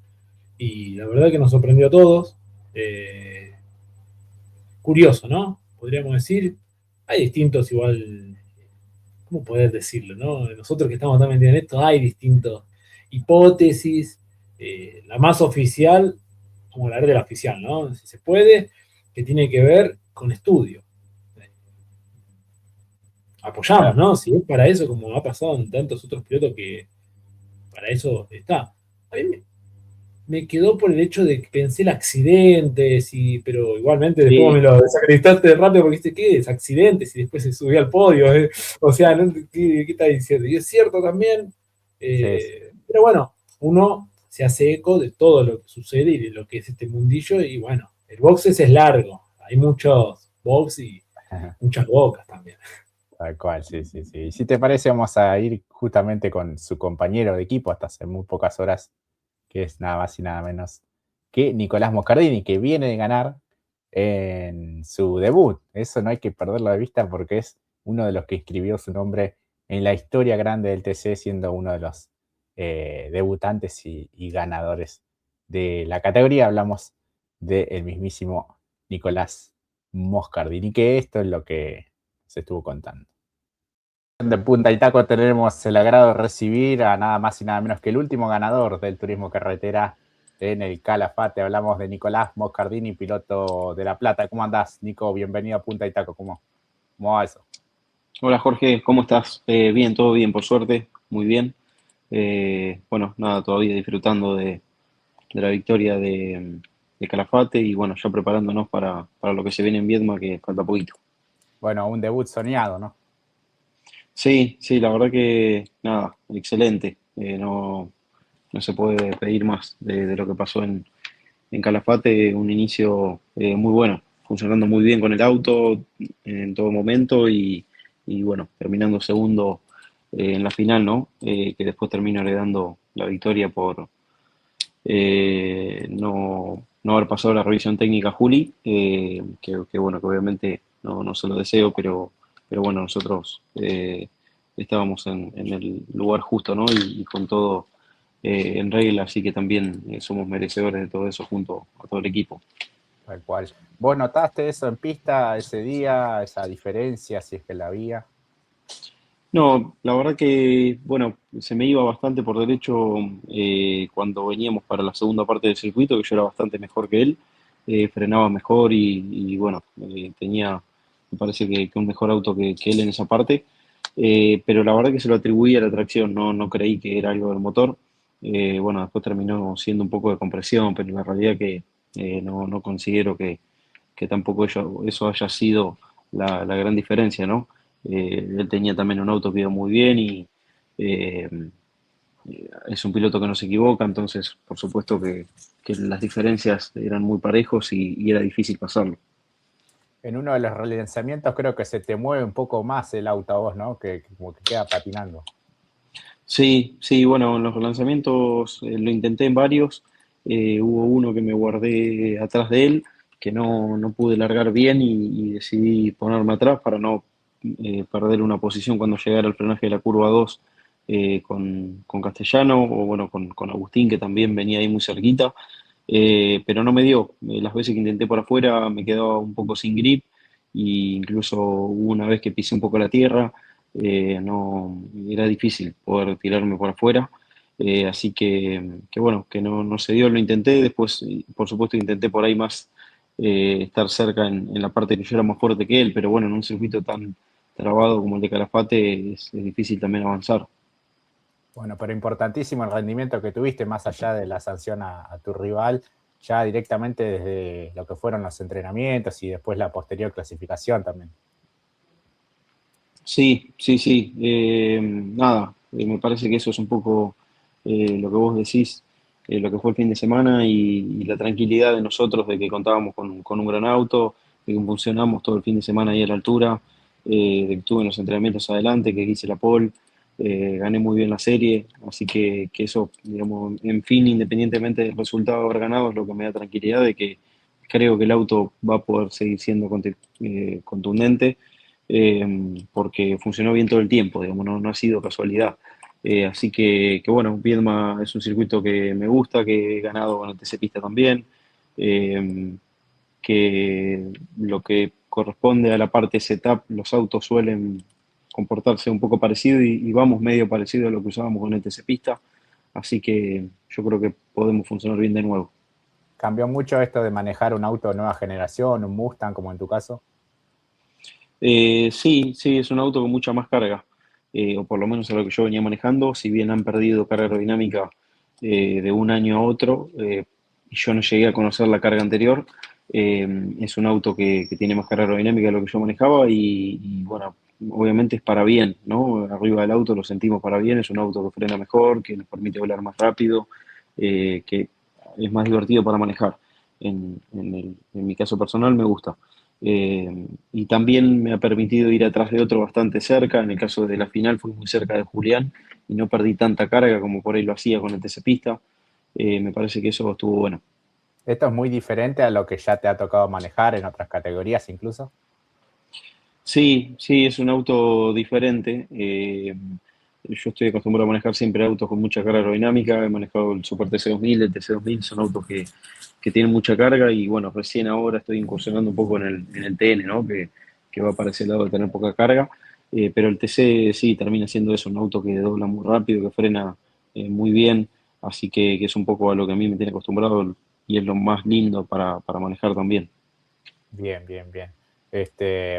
y la verdad que nos sorprendió a todos. Curioso, ¿no? Podríamos decir, hay distintos igual, ¿cómo poder decirlo, no? Nosotros que estamos tan metidos en esto, hay distintas hipótesis. La más oficial, como la red de la oficial, ¿no? Si se puede, que tiene que ver con estudio. Apoyamos, ¿no? Si es para eso, como ha pasado en tantos otros pilotos que para eso está. A mí me quedó por el hecho de que pensé el accidente, pero igualmente después me lo desacreditaste rápido porque dijiste, ¿qué es? Accidentes y después se subió al podio. O sea, ¿qué está diciendo? Y es cierto también, pero bueno, uno se hace eco de todo lo que sucede y de lo que es este mundillo y bueno, el boxes es largo, hay muchos box y muchas bocas también. Tal cual, sí. Y si te parece, vamos a ir justamente con su compañero de equipo hasta hace muy pocas horas, que es nada más y nada menos que Nicolás Moscardini, que viene de ganar en su debut. Eso no hay que perderlo de vista porque es uno de los que escribió su nombre en la historia grande del TC, siendo uno de los debutantes y ganadores de la categoría. Hablamos del mismísimo Nicolás Moscardini, que esto es lo que se estuvo contando. De Punta y Taco tenemos el agrado de recibir a nada más y nada menos que el último ganador del turismo carretera en el Calafate. Hablamos de Nicolás Moscardini, piloto de La Plata. ¿Cómo andás, Nico? Bienvenido a Punta y Taco. ¿Cómo va eso? Hola Jorge, ¿cómo estás? Bien, todo bien, por suerte, muy bien. Bueno, nada, todavía disfrutando de la victoria de Calafate y bueno, ya preparándonos para lo que se viene en Viedma, que falta poquito. Bueno, un debut soñado, ¿no? Sí, la verdad que nada, excelente. No se puede pedir más de lo que pasó en Calafate, un inicio muy bueno, funcionando muy bien con el auto en todo momento y bueno, terminando segundo en la final, ¿no? Que después termino heredando la victoria por no haber pasado la revisión técnica a Juli, que bueno, que obviamente no se lo deseo, pero bueno, nosotros estábamos en el lugar justo, ¿no? Y con todo en regla, así que también somos merecedores de todo eso junto a todo el equipo. Tal cual. ¿Vos notaste eso en pista ese día, esa diferencia, si es que la había? No, la verdad que, bueno, se me iba bastante por derecho cuando veníamos para la segunda parte del circuito, que yo era bastante mejor que él, frenaba mejor y bueno, tenía, me parece que un mejor auto que él en esa parte, pero la verdad que se lo atribuía a la tracción, no creí que era algo del motor. Bueno, después terminó siendo un poco de compresión, pero la realidad que no considero que tampoco eso haya sido la gran diferencia, ¿no? Él tenía también un auto que iba muy bien y eh, es un piloto que no se equivoca, entonces por supuesto que las diferencias eran muy parejos y era difícil pasarlo. En uno de los relanzamientos creo que se te mueve un poco más el auto a vos, ¿no? Que como que queda patinando. Sí, bueno, en los relanzamientos lo intenté en varios, hubo uno que me guardé atrás de él, que no pude largar bien y decidí ponerme atrás para no perder una posición cuando llegara al frenaje de la curva 2 con Castellano o bueno, con Agustín, que también venía ahí muy cerquita, pero no me dio. Las veces que intenté por afuera me quedaba un poco sin grip e incluso hubo una vez que pisé un poco la tierra, no, era difícil poder tirarme por afuera. Así que bueno, que no se dio, lo intenté, después por supuesto intenté por ahí más estar cerca en la parte que yo era más fuerte que él, pero bueno, en un circuito tan trabado como el de Calafate es difícil también avanzar. Bueno, pero importantísimo el rendimiento que tuviste, más allá de la sanción a tu rival, ya directamente desde lo que fueron los entrenamientos y después la posterior clasificación también. Sí. Nada, me parece que eso es un poco lo que vos decís, lo que fue el fin de semana y la tranquilidad de nosotros de que contábamos con un gran auto, de que funcionamos todo el fin de semana ahí a la altura, de que estuve en los entrenamientos adelante, que hice la pole, gané muy bien la serie, así que eso, digamos, en fin, independientemente del resultado de haber ganado, es lo que me da tranquilidad de que creo que el auto va a poder seguir siendo contundente porque funcionó bien todo el tiempo, digamos, no ha sido casualidad. Así que bueno, Viedma es un circuito que me gusta, que he ganado con el TC Pista también, eh, que lo que corresponde a la parte setup, los autos suelen comportarse un poco parecido y vamos medio parecido a lo que usábamos con el TC Pista, así que yo creo que podemos funcionar bien de nuevo. ¿Cambió mucho esto de manejar un auto de nueva generación, un Mustang, como en tu caso? Sí, sí, es un auto con mucha más carga, o por lo menos es lo que yo venía manejando. Si bien han perdido carga aerodinámica de un año a otro, y yo no llegué a conocer la carga anterior, es un auto que tiene más carga aerodinámica de lo que yo manejaba bueno, obviamente es para bien, ¿no? Arriba del auto lo sentimos para bien, es un auto que frena mejor, que nos permite volar más rápido, que es más divertido para manejar. En mi caso personal me gusta. Y también me ha permitido ir atrás de otro bastante cerca. En el caso de la final fui muy cerca de Julián y no perdí tanta carga como por ahí lo hacía con el TC Pista. Me parece que eso estuvo bueno. ¿Esto es muy diferente a lo que ya te ha tocado manejar en otras categorías incluso? Sí, sí, es un auto diferente. Yo estoy acostumbrado a manejar siempre autos con mucha carga aerodinámica. He manejado el Super TC2000, el TC2000, son autos que tienen mucha carga y bueno, recién ahora estoy incursionando un poco en el TN, ¿no? Que va para ese lado de tener poca carga. Pero el TC sí termina siendo eso, un auto que dobla muy rápido, que frena muy bien, así que es un poco a lo que a mí me tiene acostumbrado y es lo más lindo para manejar también. Bien, bien, bien.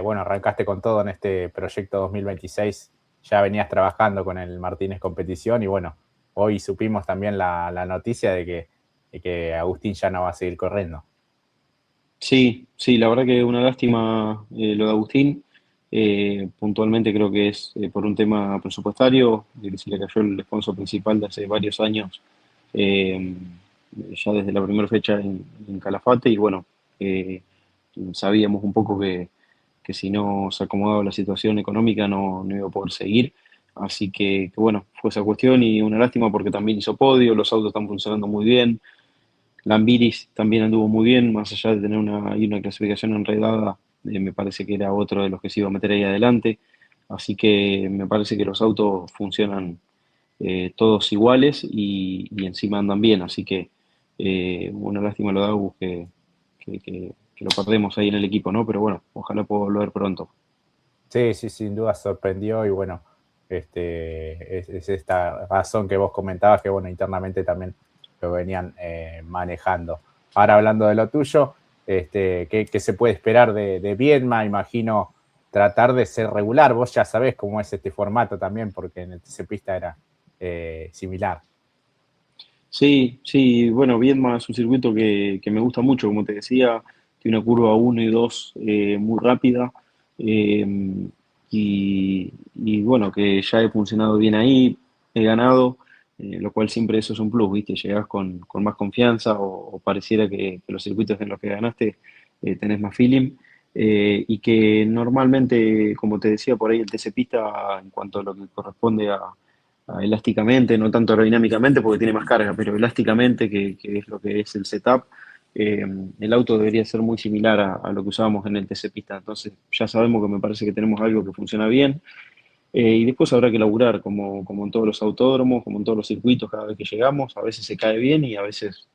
Bueno, arrancaste con todo en este proyecto 2026. Ya venías trabajando con el Martínez Competición y bueno, hoy supimos también la noticia de que Agustín ya no va a seguir corriendo. Sí, sí, la verdad que una lástima lo de Agustín. Puntualmente creo que es por un tema presupuestario, de que se le cayó el sponsor principal de hace varios años, eh, ya desde la primera fecha en Calafate, y bueno, eh, sabíamos un poco que si no se acomodaba la situación económica no iba a poder seguir. Así que bueno, fue esa cuestión y una lástima porque también hizo podio, los autos están funcionando muy bien. Lambiris también anduvo muy bien, más allá de tener una clasificación enredada, me parece que era otro de los que se iba a meter ahí adelante. Así que me parece que los autos funcionan todos iguales y encima andan bien. Así que una lástima lo de Agus que lo perdemos ahí en el equipo, ¿no? Pero bueno, ojalá pueda volver pronto. Sí, sí, sin duda sorprendió y bueno, es esta razón que vos comentabas que bueno, internamente también lo venían manejando. Ahora hablando de lo tuyo, ¿qué se puede esperar de Viedma? Imagino tratar de ser regular. Vos ya sabés cómo es este formato también, porque en el TC Pista era similar. Sí, sí, bueno, Viedma es un circuito que me gusta mucho, como te decía, tiene una curva uno y 2 muy rápida, eh, y bueno, que ya he funcionado bien ahí, he ganado, lo cual siempre eso es un plus, ¿viste? Llegás con más confianza o pareciera que los circuitos en los que ganaste tenés más feeling, y que normalmente, como te decía por ahí, el TC Pista, en cuanto a lo que corresponde elásticamente, no tanto aerodinámicamente porque tiene más carga, pero elásticamente, que es lo que es el setup, el auto debería ser muy similar a lo que usábamos en el TC Pista. Entonces ya sabemos que me parece que tenemos algo que funciona bien. Y después habrá que laburar, como en todos los autódromos, como en todos los circuitos, cada vez que llegamos, a veces se cae bien y a veces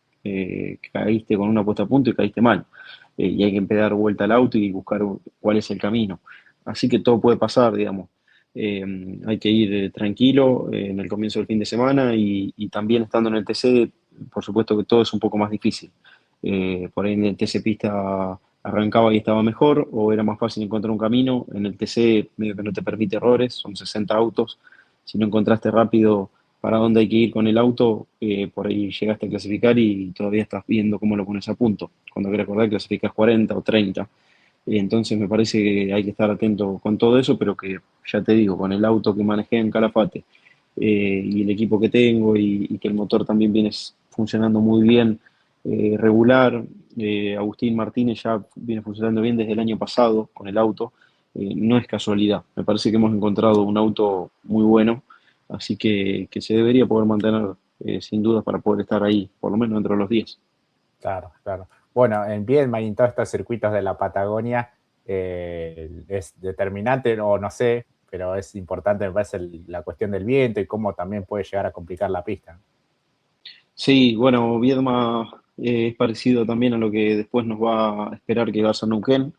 caíste con una puesta a punto y caíste mal. Y hay que dar vuelta al auto y buscar cuál es el camino. Así que todo puede pasar, digamos. Eh, Hay que ir tranquilo en el comienzo del fin de semana y también estando en el TC, por supuesto que todo es un poco más difícil. Por ahí en el TC Pista arrancaba y estaba mejor, o era más fácil encontrar un camino. En el TC medio que no te permite errores, son 60 autos. Si no encontraste rápido para dónde hay que ir con el auto, por ahí llegaste a clasificar y todavía estás viendo cómo lo pones a punto. Cuando hay que recordar, clasificas 40 o 30. Entonces me parece que hay que estar atento con todo eso, pero que ya te digo, con el auto que manejé en Calafate, y el equipo que tengo y que el motor también viene funcionando muy bien, regular. Agustín Martínez ya viene funcionando bien desde el año pasado con el auto. No es casualidad. Me parece que hemos encontrado un auto muy bueno, así que se debería poder mantener sin dudas para poder estar ahí, por lo menos dentro de los 10. Claro, claro. Bueno, en Viedma y en todos estos circuitos de la Patagonia es determinante, o no sé, pero es importante, me parece, la cuestión del viento y cómo también puede llegar a complicar la pista. Sí, bueno, Viedma es parecido también a lo que después nos va a esperar que va a ser Neuquén.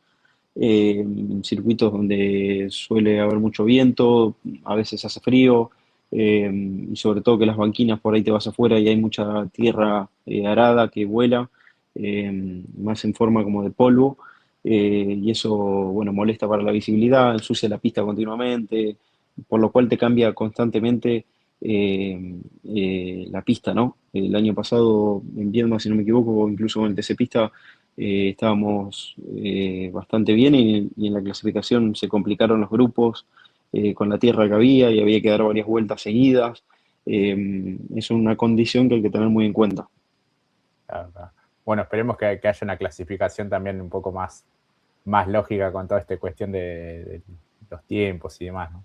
Circuitos donde suele haber mucho viento, a veces hace frío, y sobre todo que las banquinas por ahí te vas afuera y hay mucha tierra arada que vuela, más en forma como de polvo, y eso, bueno, molesta para la visibilidad, ensucia la pista continuamente, por lo cual te cambia constantemente la pista, ¿no? El año pasado en Viedma, si no me equivoco, incluso con el TC Pista, estábamos bastante bien y en la clasificación se complicaron los grupos con la tierra que había y había que dar varias vueltas seguidas. Es una condición que hay que tener muy en cuenta. Claro, claro. Bueno, esperemos que haya una clasificación también un poco más lógica con toda esta cuestión de los tiempos y demás, ¿no?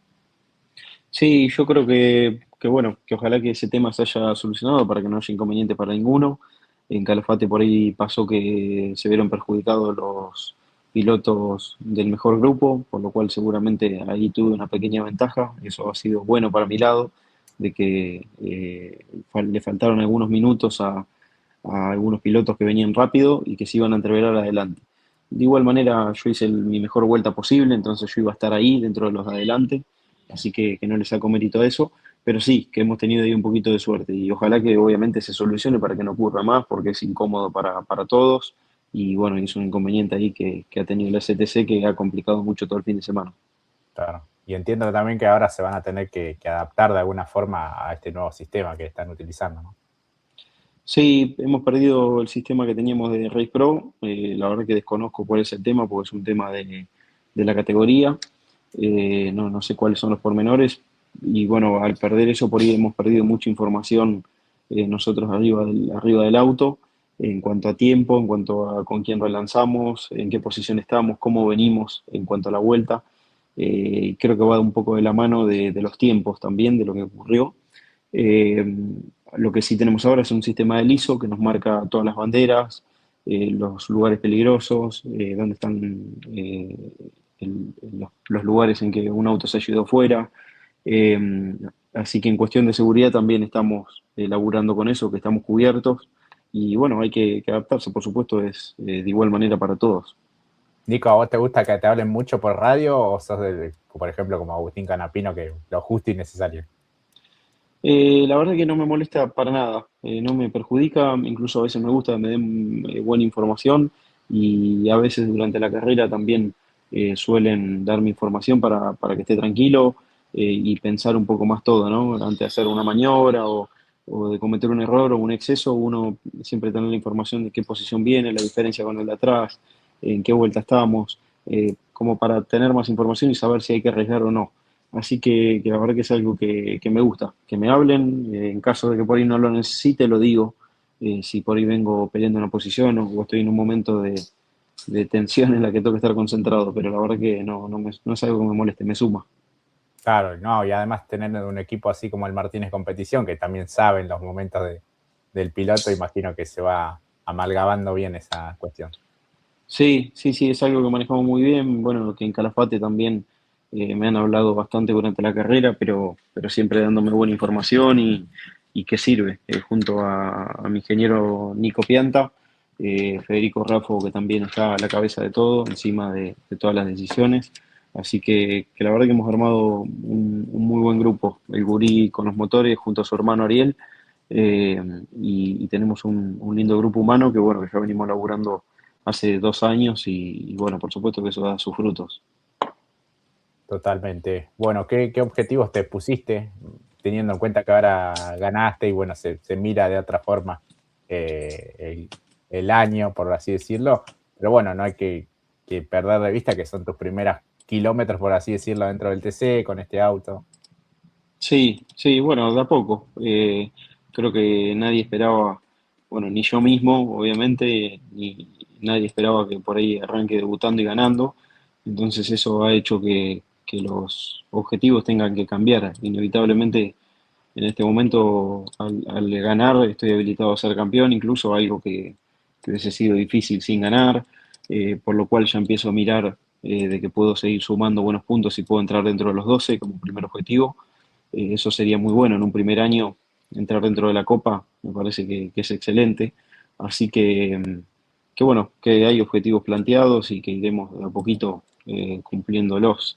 Sí, yo creo que bueno, que ojalá que ese tema se haya solucionado para que no haya inconveniente para ninguno. En Calafate por ahí pasó que se vieron perjudicados los pilotos del mejor grupo, por lo cual seguramente ahí tuve una pequeña ventaja. Eso ha sido bueno para mi lado, de que le faltaron algunos minutos a algunos pilotos que venían rápido y que se iban a entreverar adelante. De igual manera, yo hice mi mejor vuelta posible, entonces yo iba a estar ahí dentro de los de adelante, así que no le saco mérito a eso, pero sí, que hemos tenido ahí un poquito de suerte y ojalá que obviamente se solucione para que no ocurra más, porque es incómodo para todos y bueno, es un inconveniente ahí que ha tenido el STC que ha complicado mucho todo el fin de semana. Claro. Y entiendo también que ahora se van a tener que adaptar de alguna forma a este nuevo sistema que están utilizando, ¿no? Sí, hemos perdido el sistema que teníamos de Race Pro. La verdad que desconozco cuál es el tema, porque es un tema de la categoría. No sé cuáles son los pormenores. Y bueno, al perder eso, por ahí hemos perdido mucha información nosotros arriba del auto, en cuanto a tiempo, en cuanto a con quién relanzamos, en qué posición estamos, cómo venimos en cuanto a la vuelta. Creo que va un poco de la mano de los tiempos también, de lo que ocurrió. Eh, lo que sí tenemos ahora es un sistema de LISO que nos marca todas las banderas, los lugares peligrosos, dónde están los lugares en que un auto se ha ido fuera. Eh, Así que en cuestión de seguridad también estamos laburando con eso, que estamos cubiertos. Y bueno, hay que adaptarse, por supuesto, es de igual manera para todos. Nico, ¿a vos te gusta que te hablen mucho por radio o sos por ejemplo, como Agustín Canapino, que lo justo y necesario? La verdad que no me molesta para nada, no me perjudica, incluso a veces me gusta que me den buena información y a veces durante la carrera también suelen darme información para que esté tranquilo y pensar un poco más todo, ¿no? Antes de hacer una maniobra o de cometer un error o un exceso, uno siempre tiene la información de qué posición viene, la diferencia con el de atrás, en qué vuelta estamos, como para tener más información y saber si hay que arriesgar o no. Así que la verdad que es algo que me gusta, que me hablen, en caso de que por ahí no lo necesite, lo digo, si por ahí vengo peleando una posición o estoy en un momento de tensión en la que tengo que estar concentrado, pero la verdad que no es algo que me moleste, me suma. Claro, no, y además tener un equipo así como el Martínez Competición, que también saben los momentos del piloto, imagino que se va amalgamando bien esa cuestión. Sí, sí, sí, es algo que manejamos muy bien, bueno, que en Calafate también me han hablado bastante durante la carrera, pero siempre dándome buena información y que sirve, junto a mi ingeniero Nico Pianta, Federico Raffo, que también está a la cabeza de todo, encima de todas las decisiones. Así que la verdad que hemos armado un muy buen grupo, el Gurí con los motores junto a su hermano Ariel, y tenemos un lindo grupo humano que bueno, que ya venimos laburando hace 2 años y bueno, por supuesto que eso da sus frutos. Totalmente. Bueno, ¿qué objetivos te pusiste, teniendo en cuenta que ahora ganaste y bueno, se mira de otra forma el año, por así decirlo? Pero bueno, no hay que perder de vista que son tus primeros kilómetros, por así decirlo, dentro del TC con este auto. Sí, sí, bueno, de a poco. Creo que nadie esperaba, bueno, ni yo mismo, obviamente, ni nadie esperaba que por ahí arranque debutando y ganando. Entonces eso ha hecho que los objetivos tengan que cambiar. Inevitablemente, en este momento, al ganar, estoy habilitado a ser campeón, incluso algo que hubiese sido difícil sin ganar, por lo cual ya empiezo a mirar de que puedo seguir sumando buenos puntos y puedo entrar dentro de los 12 como primer objetivo. Eso sería muy bueno en un primer año, entrar dentro de la Copa, me parece que es excelente. Así que bueno, que hay objetivos planteados y que iremos de a poquito cumpliéndolos.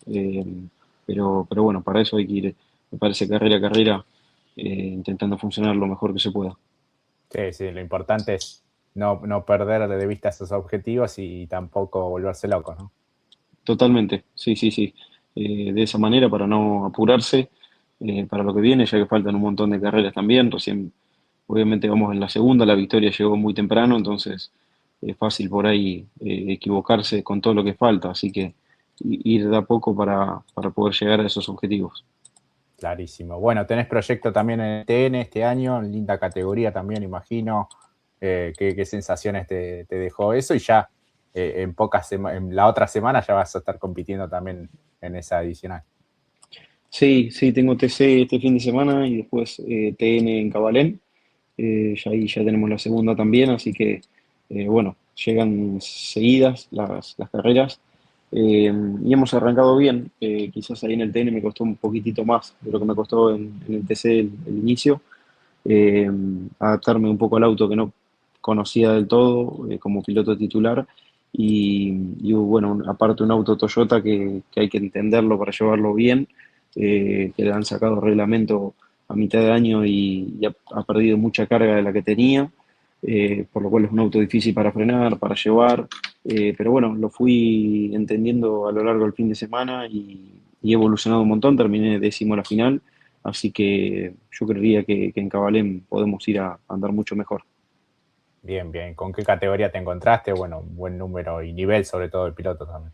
Pero bueno, para eso hay que ir, me parece, carrera a carrera, intentando funcionar lo mejor que se pueda. Sí, sí, lo importante es no perder de vista esos objetivos y tampoco volverse loco, ¿no? Totalmente, sí, sí, sí. De esa manera, para no apurarse para lo que viene, ya que faltan un montón de carreras también. Recién, obviamente, vamos en la segunda, la victoria llegó muy temprano, entonces es fácil por ahí equivocarse con todo lo que falta. Así que ir de a poco para poder llegar a esos objetivos. Clarísimo. Bueno, tenés proyecto también en el TN este año, linda categoría también, imagino. ¿Qué sensaciones te dejó eso? Y ya en la otra semana ya vas a estar compitiendo también en esa adicional. Sí, sí, tengo TC este fin de semana y después TN en Cabalén. Ahí ya tenemos la segunda también, así que bueno, llegan seguidas las carreras y hemos arrancado bien. Quizás ahí en el TN me costó un poquitito más de lo que me costó en el TC el inicio, eh, adaptarme un poco al auto que no conocía del todo como piloto titular y bueno, aparte un auto Toyota que hay que entenderlo para llevarlo bien, que le han sacado reglamento a mitad de año y ha perdido mucha carga de la que tenía, por lo cual es un auto difícil para frenar, para llevar, pero bueno, lo fui entendiendo a lo largo del fin de semana y he evolucionado un montón, terminé décimo en la final, así que yo creería que en Cabalén podemos ir a andar mucho mejor. Bien, bien. ¿Con qué categoría te encontraste? Bueno, buen número y nivel sobre todo el piloto también.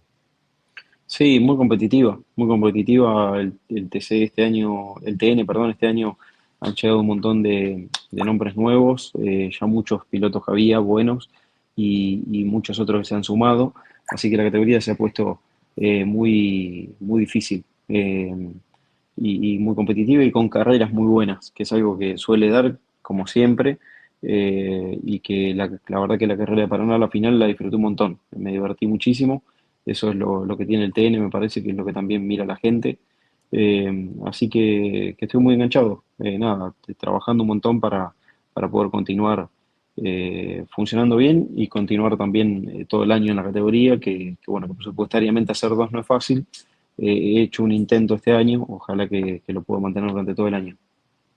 Sí, muy competitiva el TC este año, el TN, perdón, este año han llegado un montón de nombres nuevos, ya muchos pilotos que había buenos y muchos otros que se han sumado, así que la categoría se ha puesto muy difícil y muy competitiva y con carreras muy buenas, que es algo que suele dar como siempre y que la verdad que la carrera de Paraná, la final, la disfruté un montón, me divertí muchísimo. Eso es lo que tiene el TN, me parece que es lo que también mira la gente. Así que estoy muy enganchado. Nada, trabajando un montón para poder continuar funcionando bien y continuar también todo el año en la categoría, bueno, que presupuestariamente hacer dos no es fácil. He hecho un intento este año, ojalá que lo pueda mantener durante todo el año.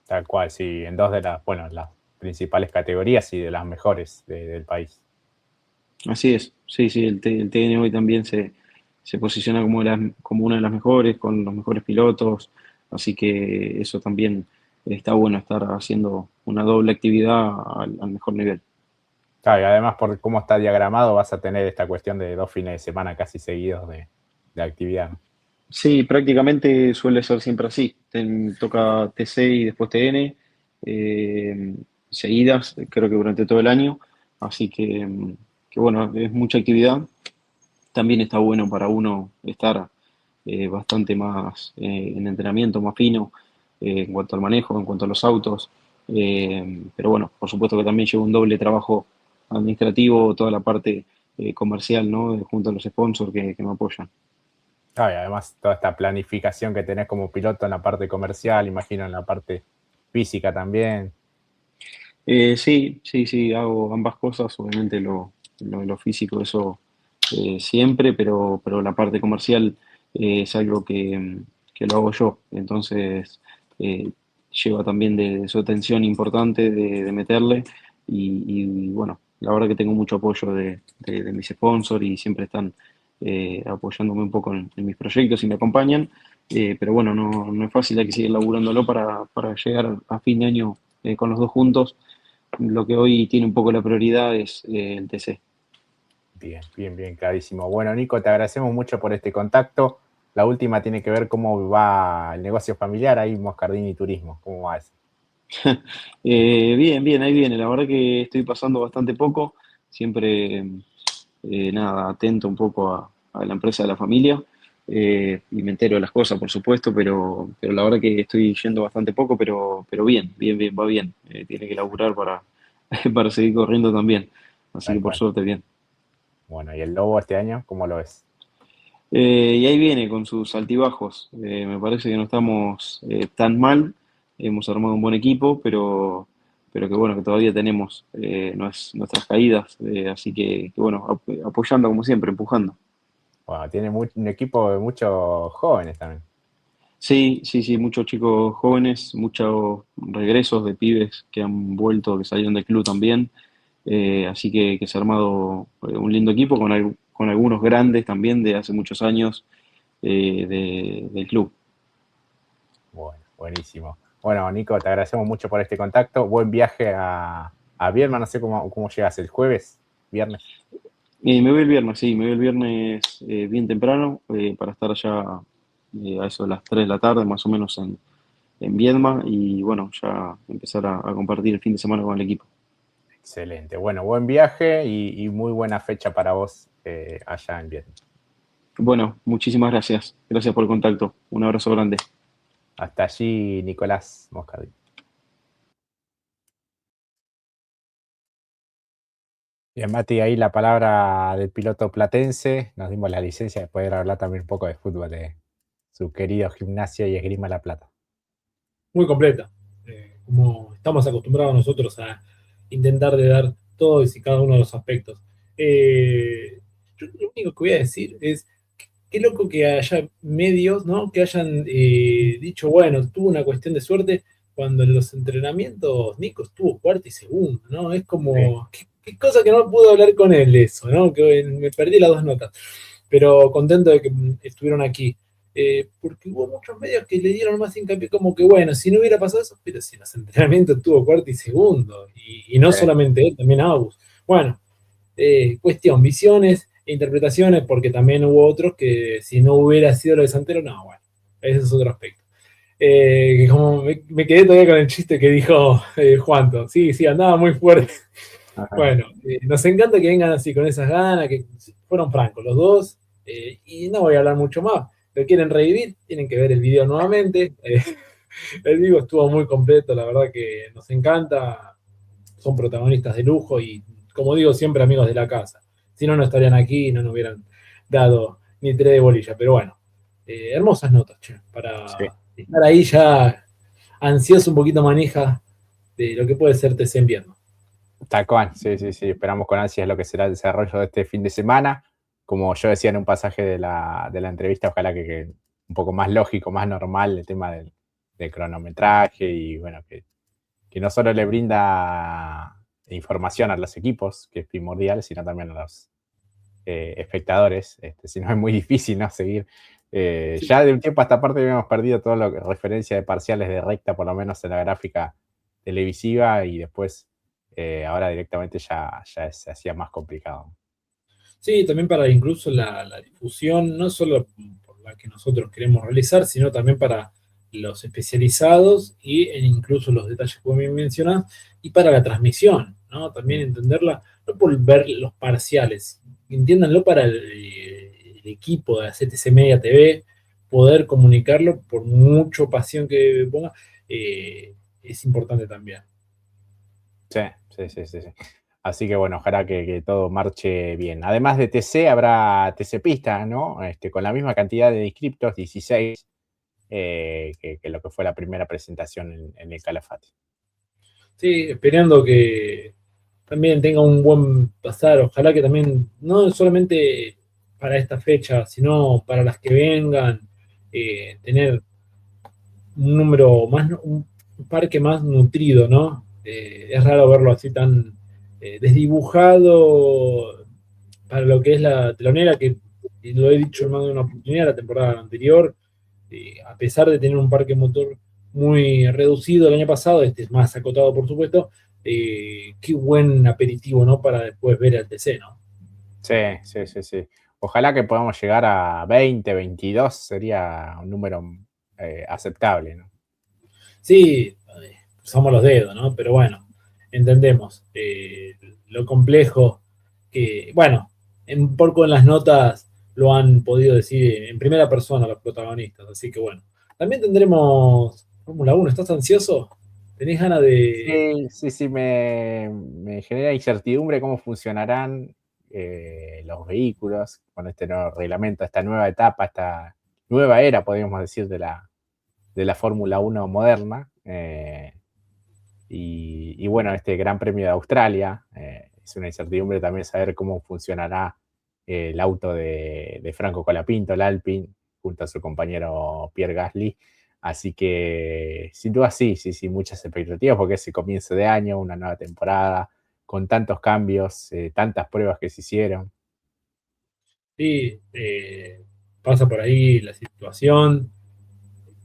Tal cual, sí, en dos de las principales categorías y de las mejores del país. Así es, sí, sí, el TN hoy también se posiciona como una de las mejores, con los mejores pilotos, así que eso también está bueno, estar haciendo una doble actividad al mejor nivel. Claro, y además por cómo está diagramado vas a tener esta cuestión de 2 fines de semana casi seguidos de actividad, ¿no? Sí, prácticamente suele ser siempre así. Toca TC y después TN, eh, seguidas, creo que durante todo el año, así que bueno, es mucha actividad. También está bueno para uno estar bastante más en entrenamiento, más fino en cuanto al manejo, en cuanto a los autos. Pero bueno, por supuesto que también lleva un doble trabajo administrativo, toda la parte comercial, ¿no? Junto a los sponsors que me apoyan. Claro, y además toda esta planificación que tenés como piloto en la parte comercial, imagino en la parte física también. Sí, sí, sí, hago ambas cosas, obviamente lo físico, eso siempre, pero la parte comercial es algo que lo hago yo, entonces eh, lleva también de su atención importante de meterle y, bueno, la verdad que tengo mucho apoyo de mis sponsors y siempre están apoyándome un poco en mis proyectos y me acompañan, pero bueno, no es fácil, hay que seguir laburándolo para llegar a fin de año con los dos juntos. Lo que hoy tiene un poco la prioridad es el TC. Bien, bien, bien, clarísimo. Bueno, Nico, te agradecemos mucho por este contacto. La última tiene que ver cómo va el negocio familiar ahí, Moscardini Turismo. ¿Cómo va eso? Bien, bien, ahí viene. La verdad que estoy pasando bastante poco. Siempre, nada, atento un poco a la empresa de la familia. Y me entero de las cosas, por supuesto, pero la verdad que estoy yendo bastante poco, pero bien, bien, bien, va bien. Tiene que laburar para seguir corriendo también. Así que Tal por cual. suerte, bien. Bueno, ¿y el Lobo este año, cómo lo ves? Y ahí viene con sus altibajos. Me parece que no estamos tan mal. Hemos armado un buen equipo, pero que bueno, que todavía tenemos nuestras caídas. Así que bueno, apoyando como siempre, empujando. Bueno, tiene un equipo de muchos jóvenes también. Sí, sí, sí, muchos chicos jóvenes, muchos regresos de pibes que han vuelto, que salieron del club también. Así que se ha armado un lindo equipo con algunos grandes también de hace muchos años del club. Bueno, buenísimo. Bueno, Nico, te agradecemos mucho por este contacto. Buen viaje a Viedma. No sé cómo llegas el jueves, viernes. Me voy el viernes, sí, me voy el viernes bien temprano para estar allá a eso de las 3 de la tarde, más o menos en Viedma, y bueno, ya empezar a compartir el fin de semana con el equipo. Excelente. Bueno, buen viaje y muy buena fecha para vos allá en Viedma. Bueno, muchísimas gracias. Gracias por el contacto. Un abrazo grande. Hasta allí, Nicolás Moscardini. Bien, Mati, ahí la palabra del piloto platense. Nos dimos la licencia de poder hablar también un poco de fútbol de su querido Gimnasia y Esgrima La Plata. Muy completa. Como estamos acostumbrados nosotros a intentar de dar todos y cada uno de los aspectos. Yo lo único que voy a decir es, qué loco que haya medios, ¿no? Que hayan dicho, bueno, tuvo una cuestión de suerte, cuando en los entrenamientos Nico estuvo cuarto y segundo, ¿no? Es como, qué cosa que no pude hablar con él de eso, ¿no? Que me perdí las 2 notas. Pero contento de que estuvieron aquí. Porque hubo muchos medios que le dieron más hincapié, como que bueno, si no hubiera pasado eso, pero si en los entrenamientos tuvo cuarto y segundo, y no solamente él, también Agus. Bueno, cuestión, visiones e interpretaciones, porque también hubo otros que si no hubiera sido lo de Santero, no, bueno, ese es otro aspecto. Que como me quedé todavía con el chiste que dijo Juanto, sí, andaba muy fuerte. Ajá. Bueno, nos encanta que vengan así con esas ganas, que fueron francos los dos, y no voy a hablar mucho más. Lo quieren revivir, tienen que ver el video nuevamente. El vivo estuvo muy completo, la verdad que nos encanta. Son protagonistas de lujo y, como digo, siempre amigos de la casa. Si no, no estarían aquí y no nos hubieran dado ni 3 de bolilla. Pero bueno, hermosas notas, che, para estar ahí ya ansioso, un poquito manija de lo que puede ser TC en Viedma. Tal cual, sí. Esperamos con ansias lo que será el desarrollo de este fin de semana. Como yo decía en un pasaje de la entrevista, ojalá que un poco más lógico, más normal el tema del cronometraje y bueno, que no solo le brinda información a los equipos, que es primordial, sino también a los espectadores. Si no es muy difícil, ¿no? Seguir. Ya de un tiempo a esta parte habíamos perdido todo lo que referencia de parciales de recta, por lo menos en la gráfica televisiva, y después ahora directamente ya se hacía más complicado. Sí, también para incluso la difusión, no solo por la que nosotros queremos realizar, sino también para los especializados y en incluso los detalles que vos bien mencionás, y para la transmisión, ¿no? También entenderla, no por ver los parciales, entiéndanlo para el equipo de CTC Media TV, poder comunicarlo por mucho pasión que ponga, es importante también. Sí. Así que bueno, ojalá que todo marche bien. Además de TC, habrá TC Pista, ¿no? Con la misma cantidad de inscriptos, 16, que lo que fue la primera presentación en el Calafate. Sí, esperando que también tenga un buen pasar. Ojalá que también, no solamente para esta fecha, sino para las que vengan, tener un número más, un parque más nutrido, ¿no? Es raro verlo así tan desdibujado para lo que es la telonera, que lo he dicho en más de una oportunidad la temporada anterior, a pesar de tener un parque motor muy reducido el año pasado, este es más acotado por supuesto, qué buen aperitivo, ¿no? Para después ver el TC, ¿no? Sí. Ojalá que podamos llegar a 20, 22, sería un número aceptable, ¿no? Sí, usamos los dedos, ¿no? Pero bueno, entendemos lo complejo que, bueno, un poco en las notas lo han podido decir en primera persona los protagonistas, así que bueno. También tendremos Fórmula 1, ¿estás ansioso? ¿Tenés ganas de...? Sí, me genera incertidumbre cómo funcionarán los vehículos con este nuevo reglamento, esta nueva etapa, esta nueva era, podríamos decir, de la Fórmula 1 moderna. Y bueno, este Gran Premio de Australia, es una incertidumbre también saber cómo funcionará el auto de Franco Colapinto, el Alpine, junto a su compañero Pierre Gasly. Así que sin duda sí, muchas expectativas porque es el comienzo de año, una nueva temporada, con tantos cambios, tantas pruebas que se hicieron. Sí, pasa por ahí la situación.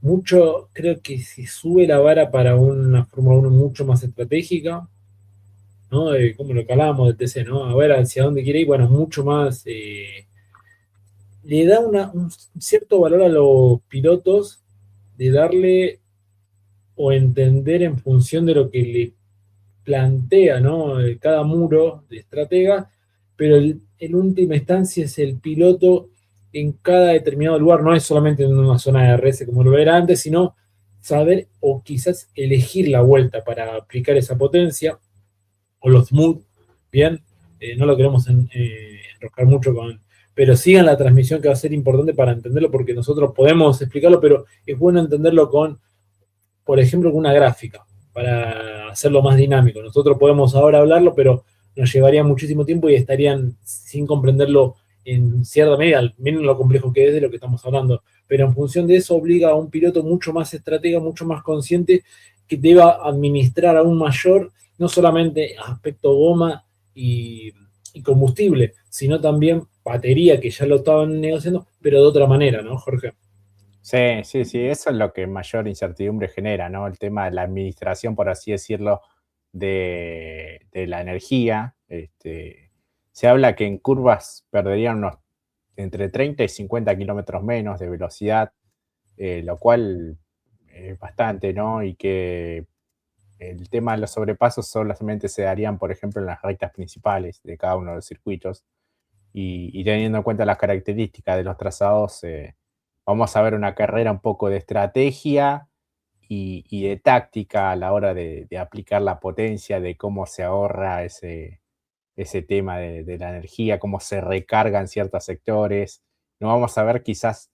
Mucho, creo que se sube la vara para una Fórmula 1 mucho más estratégica, ¿no? Como lo que hablábamos del TC, ¿no? A ver hacia dónde quiere ir, bueno, mucho más. Le da un cierto valor a los pilotos de darle o entender en función de lo que le plantea, ¿no? Cada muro de estratega, pero en última instancia es el piloto en cada determinado lugar, no es solamente en una zona de RS como lo era antes, sino saber o quizás elegir la vuelta para aplicar esa potencia, o los mood, bien, no lo queremos enroscar mucho con, pero sigan la transmisión que va a ser importante para entenderlo, porque nosotros podemos explicarlo, pero es bueno entenderlo con, por ejemplo, con una gráfica, para hacerlo más dinámico. Nosotros podemos ahora hablarlo, pero nos llevaría muchísimo tiempo y estarían sin comprenderlo en cierta medida, miren lo complejo que es de lo que estamos hablando. Pero en función de eso obliga a un piloto mucho más estratega, mucho más consciente, que deba administrar aún mayor, no solamente aspecto goma y combustible, sino también batería, que ya lo estaban negociando, pero de otra manera, ¿no, Jorge? Sí, sí, sí, eso es lo que mayor incertidumbre genera, ¿no? El tema de la administración, por así decirlo, de la energía. Se habla que en curvas perderían unos entre 30 y 50 kilómetros menos de velocidad, lo cual es bastante, ¿no? Y que el tema de los sobrepasos solamente se darían, por ejemplo, en las rectas principales de cada uno de los circuitos. Y teniendo en cuenta las características de los trazados, vamos a ver una carrera un poco de estrategia y de táctica a la hora de aplicar la potencia, de cómo se ahorra ese tema de la energía, cómo se recargan ciertos sectores. No vamos a ver quizás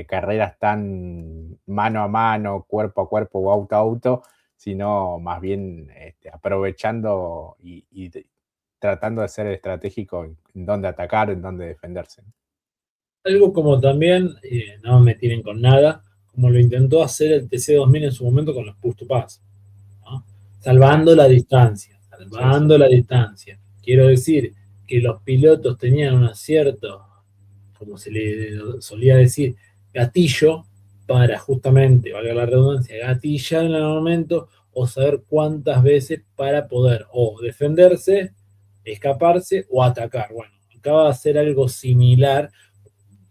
carreras tan mano a mano, cuerpo a cuerpo o auto a auto, sino más bien aprovechando y tratando de ser estratégico en dónde atacar, en dónde defenderse. Algo como también, no me tienen con nada, como lo intentó hacer el TC2000 en su momento con los push to pass, ¿no? Salvando la distancia, salvando la distancia. Quiero decir que los pilotos tenían un acierto, como se le solía decir, gatillo, para justamente, valga la redundancia, gatillar en el momento o saber cuántas veces para poder o defenderse, escaparse o atacar. Bueno, acaba de hacer algo similar,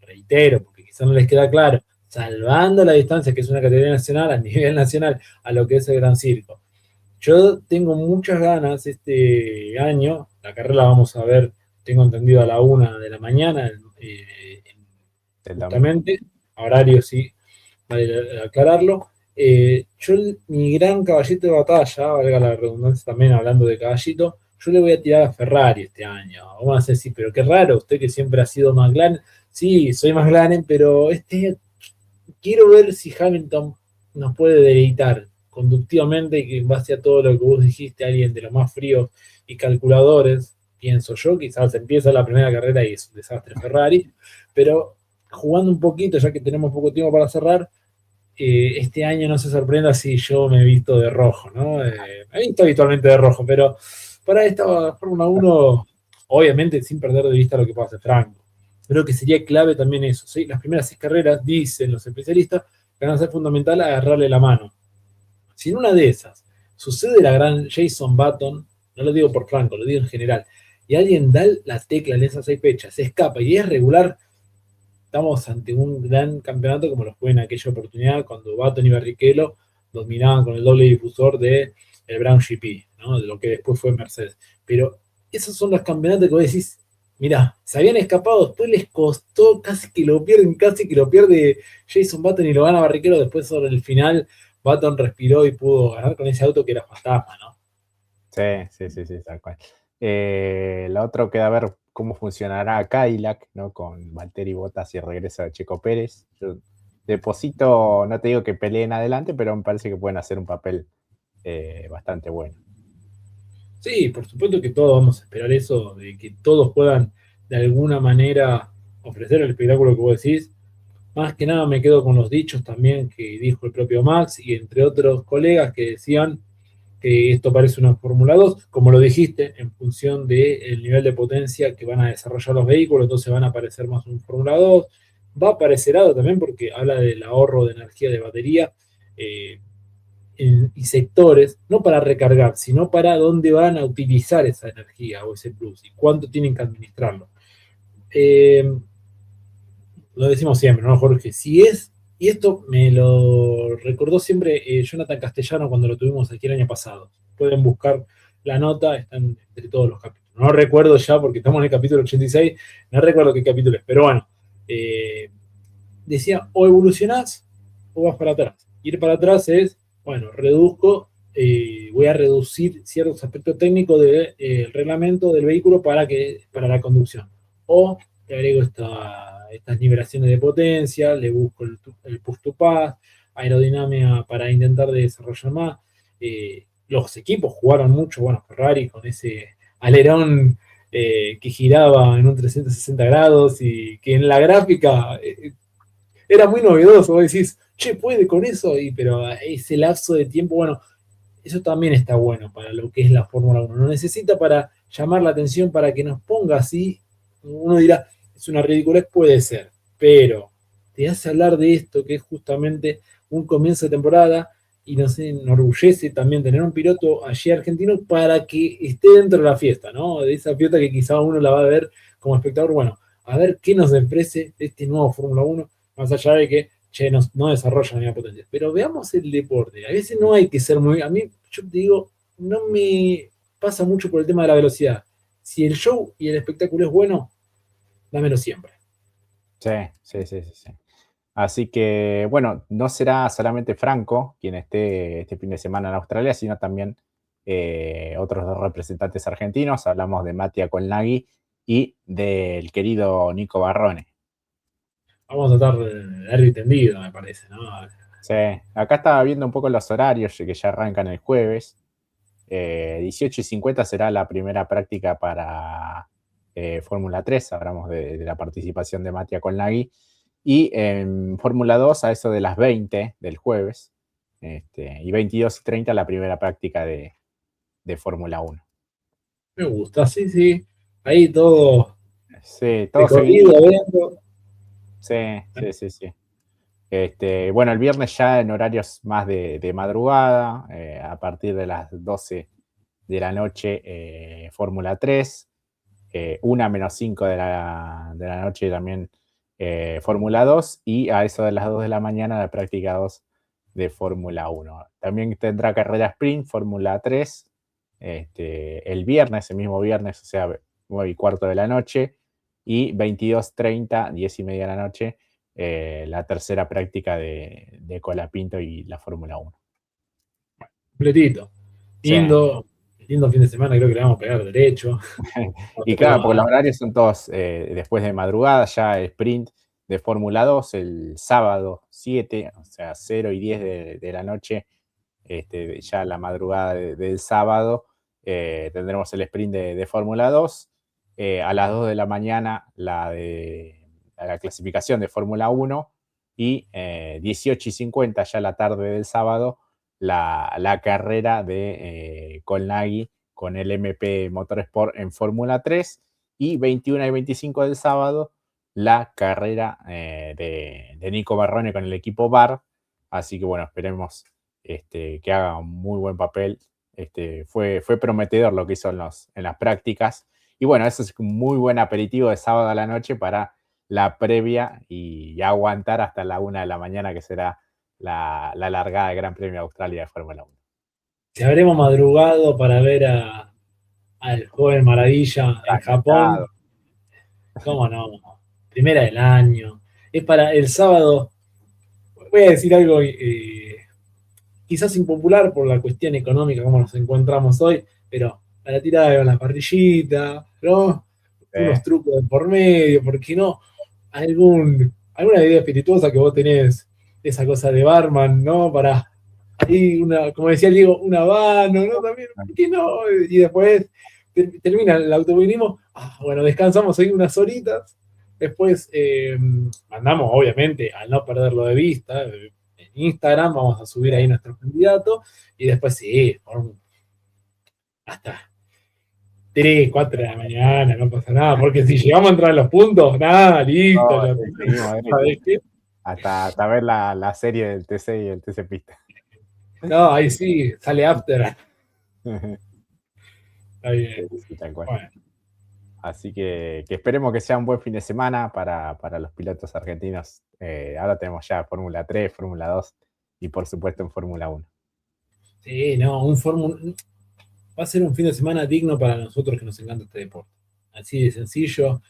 reitero, porque quizás no les queda claro, salvando la distancia, que es una categoría nacional, a nivel nacional, a lo que es el Gran Circo. Yo tengo muchas ganas este año, la carrera la vamos a ver, tengo entendido, a la 1 de la mañana, justamente, horario sí, vale aclararlo. Mi gran caballito de batalla, valga la redundancia también hablando de caballito, yo le voy a tirar a Ferrari este año. Vamos a decir, pero qué raro, usted que siempre ha sido McLaren. Sí, soy McLaren, pero quiero ver si Hamilton nos puede deleitar conductivamente, y que en base a todo lo que vos dijiste, alguien de los más fríos y calculadores, pienso yo, quizás empieza la primera carrera y es un desastre Ferrari, pero jugando un poquito, ya que tenemos poco tiempo para cerrar, este año no se sorprenda si yo me he visto de rojo, ¿no? Me he visto habitualmente de rojo, pero para esta Fórmula 1, obviamente sin perder de vista lo que puede hacer Franco. Creo que sería clave también eso, ¿sí? Las primeras 6 carreras, dicen los especialistas, que van a ser fundamental agarrarle la mano. Si en una de esas sucede la gran Jason Button, no lo digo por Franco, lo digo en general, y alguien da la tecla en esas 6 fechas, se escapa y es regular, estamos ante un gran campeonato como lo fue en aquella oportunidad cuando Button y Barrichello dominaban con el doble difusor de el Brown GP, ¿no? De lo que después fue Mercedes. Pero esos son los campeonatos que vos decís, mirá, se habían escapado, después les costó casi que lo pierde Jason Button y lo gana Barrichello, después sobre el final Button respiró y pudo ganar con ese auto que era fantasma, ¿no? Sí, tal cual. La otra queda a ver cómo funcionará Cadillac, ¿no? Con Valtteri Bottas y el regreso de Checo Pérez. Yo deposito, no te digo que peleen adelante, pero me parece que pueden hacer un papel bastante bueno. Sí, por supuesto que todos vamos a esperar eso, de que todos puedan de alguna manera ofrecer el espectáculo que vos decís. Más que nada me quedo con los dichos también que dijo el propio Max y entre otros colegas que decían que esto parece una Fórmula 2, como lo dijiste, en función del nivel de potencia que van a desarrollar los vehículos, entonces van a parecer más un Fórmula 2. Va a parecer algo también porque habla del ahorro de energía de batería y sectores, no para recargar, sino para dónde van a utilizar esa energía o ese plus y cuánto tienen que administrarlo. Lo decimos siempre, ¿no, Jorge? Si es, y esto me lo recordó siempre Jonathan Castellano cuando lo tuvimos aquí el año pasado. Pueden buscar la nota, están entre todos los capítulos. No recuerdo ya porque estamos en el capítulo 86, no recuerdo qué capítulo es, pero bueno, decía, o evolucionás o vas para atrás. Ir para atrás es, bueno, voy a reducir ciertos aspectos técnicos del reglamento del vehículo para la conducción. O le agrego estas nivelaciones de potencia, le busco el push to pass, aerodinámica para intentar desarrollar más. Los equipos jugaron mucho, bueno, Ferrari con ese alerón que giraba en un 360 grados y que en la gráfica era muy novedoso. Vos decís, che, puede con eso, pero ese lapso de tiempo, bueno, eso también está bueno para lo que es la Fórmula 1. No necesita para llamar la atención, para que nos ponga así. Uno dirá, es una ridiculez, puede ser, pero te hace hablar de esto que es justamente un comienzo de temporada y nos enorgullece también tener un piloto allí argentino para que esté dentro de la fiesta, ¿no? De esa fiesta que quizá uno la va a ver como espectador. Bueno, a ver qué nos ofrece este nuevo Fórmula 1, más allá de que no desarrolla ni potencia. Pero veamos el deporte. A veces no hay que ser muy... A mí, yo te digo, no me pasa mucho por el tema de la velocidad. Si el show y el espectáculo es bueno, dámelo siempre. Sí. Así que, bueno, no será solamente Franco quien esté este fin de semana en Australia, sino también otros dos representantes argentinos. Hablamos de Mattia Colnaghi y del querido Nico Barrone. Vamos a estar largo y tendido, me parece, ¿no? Sí, acá estaba viendo un poco los horarios que ya arrancan el jueves. 18:50 será la primera práctica para Fórmula 3. Hablamos de la participación de Mattia Colnaghi. Y en Fórmula 2 a eso de las 20 del jueves. Y 22:30 la primera práctica de Fórmula 1. Me gusta, sí. Ahí todo. Sí, todo seguido. Sí. Bueno, el viernes ya en horarios más de madrugada, a partir de las 12 de la noche, Fórmula 3, 1:05 de la noche también Fórmula 2, y a eso de las 2 de la mañana la práctica 2 de Fórmula 1. También tendrá carrera sprint, Fórmula 3, el viernes, el mismo viernes, o sea, 9:15 de la noche, y 22:30, 10:30 de la noche, la tercera práctica de Colapinto y la Fórmula 1. Completito. Lindo fin de semana, creo que le vamos a pegar derecho. Y claro, porque los horarios son todos después de madrugada, ya sprint de Fórmula 2 el sábado 7, o sea, 0 y 10 de la noche, ya la madrugada del sábado, tendremos el sprint de Fórmula 2. A las 2 de la mañana la clasificación de Fórmula 1 y 18:50 ya la tarde del sábado la carrera de Colnaghi con el MP Motorsport en Fórmula 3, y 21:25 del sábado la carrera de Nico Barrone con el equipo VAR. Así que bueno, esperemos que haga un muy buen papel. Fue prometedor lo que hizo en las prácticas. Y bueno, eso es un muy buen aperitivo de sábado a la noche para la previa y aguantar hasta la 1 de la mañana, que será la largada del Gran Premio de Australia de Fórmula 1. Si habremos madrugado para ver al joven maravilla en Japón, ¿cómo no? Primera del año. Es para el sábado. Voy a decir algo quizás impopular por la cuestión económica, como nos encontramos hoy, pero a la tirada de la parrillita, ¿no? Unos trucos de por medio, ¿por qué no? Alguna idea espirituosa que vos tenés, esa cosa de barman, ¿no? Para ahí, como decía Diego, un habano, ¿no? También, ¿por qué no? Y después termina el automovilismo, bueno, descansamos ahí unas horitas, después mandamos, obviamente, al no perderlo de vista, en Instagram vamos a subir ahí nuestro candidato, y después sí, hasta 3, 4 de la mañana, no pasa nada, porque si llegamos a entrar en los puntos, nada, listo. No, seguimos ¿Sabés qué? hasta ver la serie del TC y el TC Pista. No, ahí sí, sale after. Está bien. Sí, tal cual. Bueno. Así que esperemos que sea un buen fin de semana para los pilotos argentinos. Ahora tenemos ya Fórmula 3, Fórmula 2 y por supuesto en Fórmula 1. Sí, no, va a ser un fin de semana digno para nosotros que nos encanta este deporte. Así de sencillo,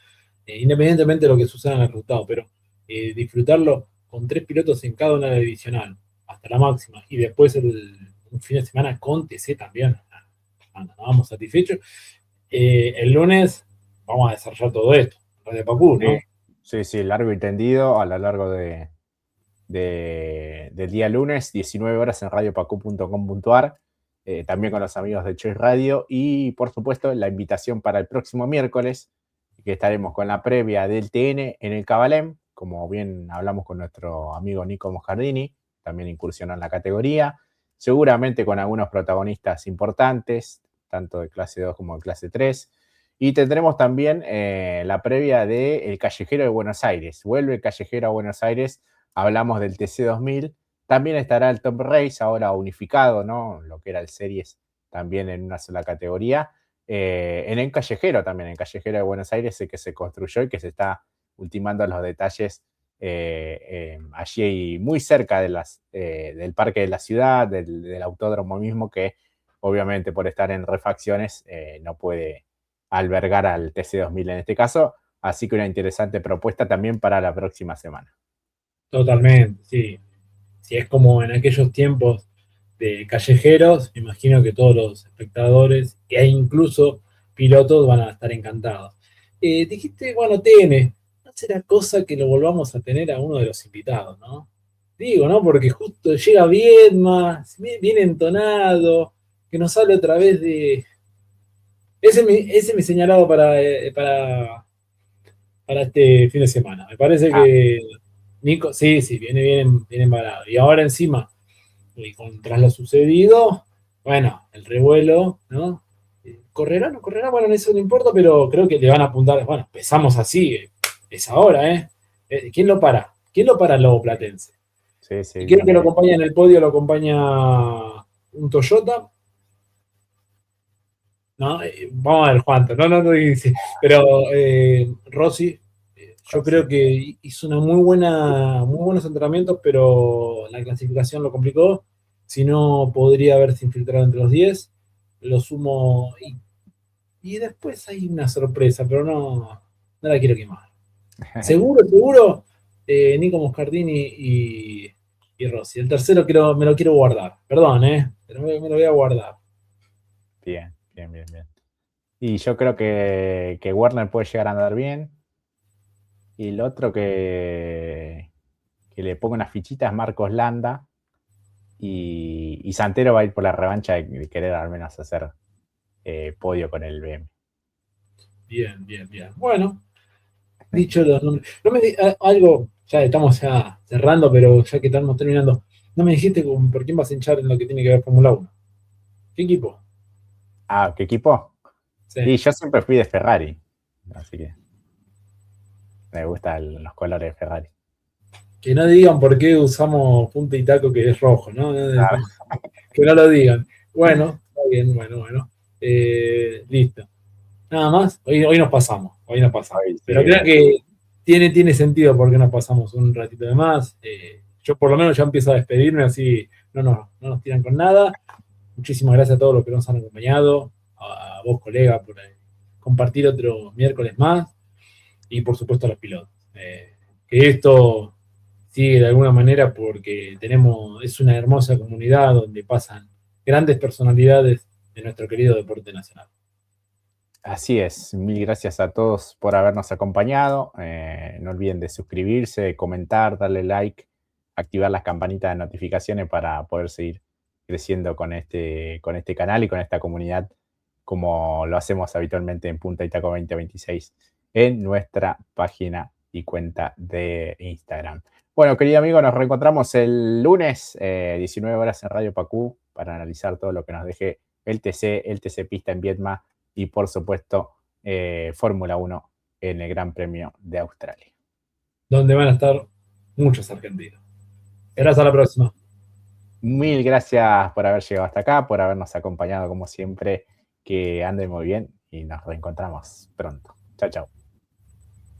independientemente de lo que suceda en el resultado, pero disfrutarlo con 3 pilotos en cada una divisional, hasta la máxima, y después un fin de semana con TC también. Nos vamos satisfechos. El lunes vamos a desarrollar todo esto, Radio Pacú, ¿no? Sí, largo y tendido a lo largo del día lunes, 19 horas en radiopacu.com.ar, también con los amigos de Choice Radio y por supuesto la invitación para el próximo miércoles, que estaremos con la previa del TN en el Cabalem, como bien hablamos con nuestro amigo Nico Moscardini, también incursionó en la categoría, seguramente con algunos protagonistas importantes, tanto de clase 2 como de clase 3. Y tendremos también la previa del Callejero de Buenos Aires. Vuelve el Callejero a Buenos Aires, hablamos del TC2000. También estará el Top Race, ahora unificado, ¿no? Lo que era el Series, también en una sola categoría. En el Callejero también, en el Callejero de Buenos Aires, el que se construyó y que se está ultimando los detalles allí muy cerca del Parque de la Ciudad, del autódromo mismo, que obviamente por estar en refacciones no puede albergar al TC2000 en este caso, así que una interesante propuesta también para la próxima semana. Totalmente, sí. Si es como en aquellos tiempos de callejeros, me imagino que todos los espectadores e incluso pilotos van a estar encantados. Dijiste, bueno, TN, ¿no será cosa que lo volvamos a tener a uno de los invitados, no? Digo, ¿no? Porque justo llega Viedma, bien entonado, que nos hable otra vez de... Ese es mi señalado para este fin de semana. Me parece que Nico, sí, viene bien embalado. Y ahora encima, tras lo sucedido, bueno, el revuelo, ¿no? ¿Correrá o no correrá? Bueno, eso no importa, pero creo que le van a apuntar. Bueno, empezamos así, es ahora, ¿eh? ¿Quién lo para? ¿Quién lo para al Lobo Platense? Sí, y quiero que lo acompañe en el podio, lo acompaña un Toyota. ¿No? Vamos a ver, Juanto, no dice, pero Rossi, yo creo que hizo muy buenos entrenamientos, pero la clasificación lo complicó. Si no, podría haberse infiltrado entre los 10. Lo sumo. Y después hay una sorpresa, pero no la quiero quemar. Seguro, Nico Moscardini y Rossi. El tercero me lo quiero guardar. Perdón, pero me lo voy a guardar. Bien. Y yo creo que Werner puede llegar a andar bien. Y el otro que le ponga unas fichitas es Marcos Landa. Y Santero va a ir por la revancha de querer al menos hacer podio con el BM. Bien. Bueno, dicho los nombres. No me algo, ya estamos cerrando, pero ya que estamos terminando, no me dijiste por quién vas a hinchar en lo que tiene que ver Fórmula 1. ¿Qué equipo? ¿Qué equipo? Sí. Y yo siempre fui de Ferrari, así que me gustan los colores de Ferrari. Que no digan por qué usamos punta y taco que es rojo, ¿no? Que no lo digan. Bueno, está bien, bueno. Listo. Nada más, hoy nos pasamos. Hoy sí, pero creo que tiene sentido porque nos pasamos un ratito de más. Yo por lo menos ya empiezo a despedirme, así no nos tiran con nada. Muchísimas gracias a todos los que nos han acompañado, a vos, colega, por compartir otro miércoles más, y por supuesto a los pilotos. Que esto sigue de alguna manera porque es una hermosa comunidad donde pasan grandes personalidades de nuestro querido deporte nacional. Así es, mil gracias a todos por habernos acompañado. No olviden de suscribirse, de comentar, darle like, activar las campanitas de notificaciones para poder seguir creciendo con este canal y con esta comunidad como lo hacemos habitualmente en Punta y Taco 2026 en nuestra página y cuenta de Instagram. Bueno, querido amigo, nos reencontramos el lunes, 19 horas en Radio Pacú, para analizar todo lo que nos deje el TC Pista en Viedma y por supuesto Fórmula 1 en el Gran Premio de Australia. Donde van a estar muchos argentinos. Hasta la próxima. Mil gracias por haber llegado hasta acá, por habernos acompañado como siempre. Que anden muy bien y nos reencontramos pronto. Chao, chao.